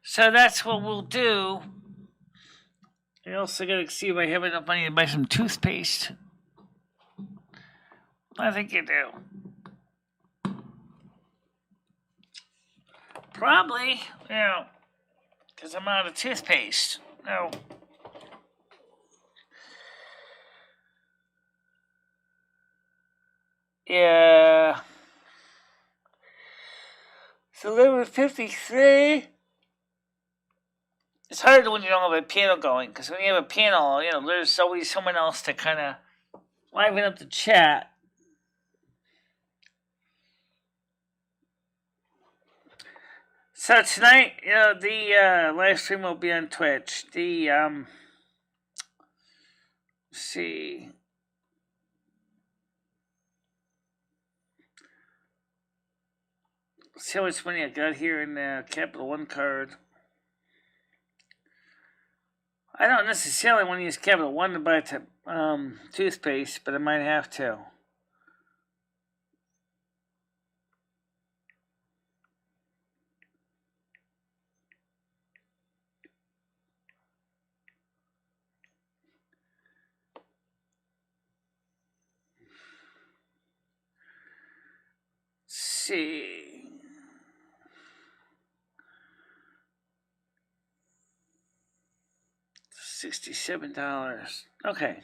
[SPEAKER 2] So that's what we'll do. I also got to see if I have enough money to buy some toothpaste. I think you do. Probably, because I'm out of toothpaste. No. Yeah. It's 11:53. It's hard when you don't have a piano going, because when you have a piano, there's always someone else to kind of liven up the chat. So tonight, the live stream will be on Twitch. Let's see. Let's see how much money I got here in the Capital One card. I don't necessarily want to use Capital One to buy toothpaste, but I might have to. See. $67. Okay.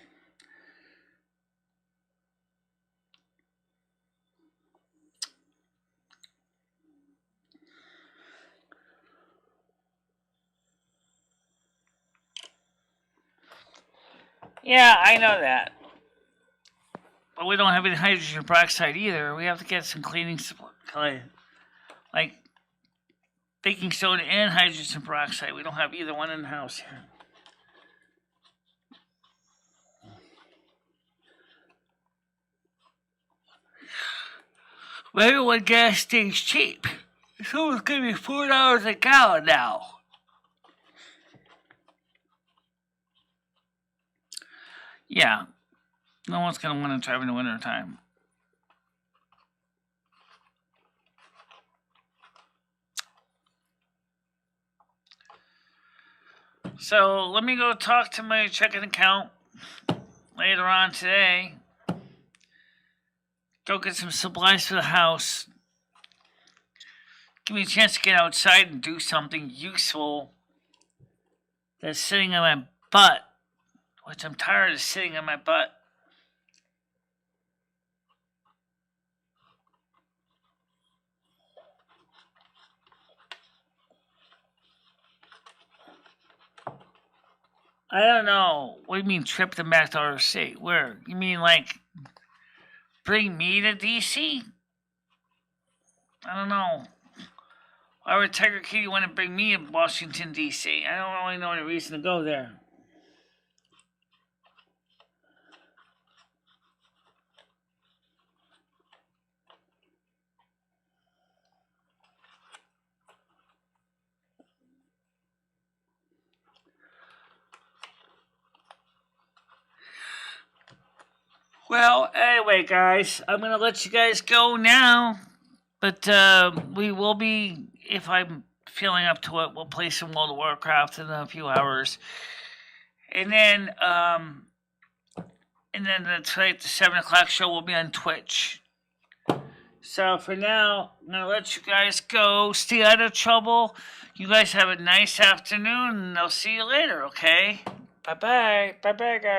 [SPEAKER 2] Yeah, I know that. But we don't have any hydrogen peroxide either. We have to get some cleaning supply, like baking soda and hydrogen peroxide. We don't have either one in the house here. Maybe when gas stays cheap. It's almost going to be $4 a gallon now. Yeah. No one's going to want to drive in the winter time. So let me go talk to my checking account later on today. Go get some supplies for the house. Give me a chance to get outside and do something useful that's sitting on my butt, which I'm tired of sitting on my butt. I don't know. What do you mean trip them back to RC? Where? You mean like bring me to DC? I don't know. Why would Tiger Kitty want to bring me to Washington, D.C.? I don't really know any reason to go there. Well, anyway, guys, I'm going to let you guys go now. But we will be, if I'm feeling up to it, we'll play some World of Warcraft in a few hours. And then tonight, the 7 o'clock show will be on Twitch. So for now, I'm going to let you guys go. Stay out of trouble. You guys have a nice afternoon, and I'll see you later, okay? Bye-bye. Bye-bye, guys.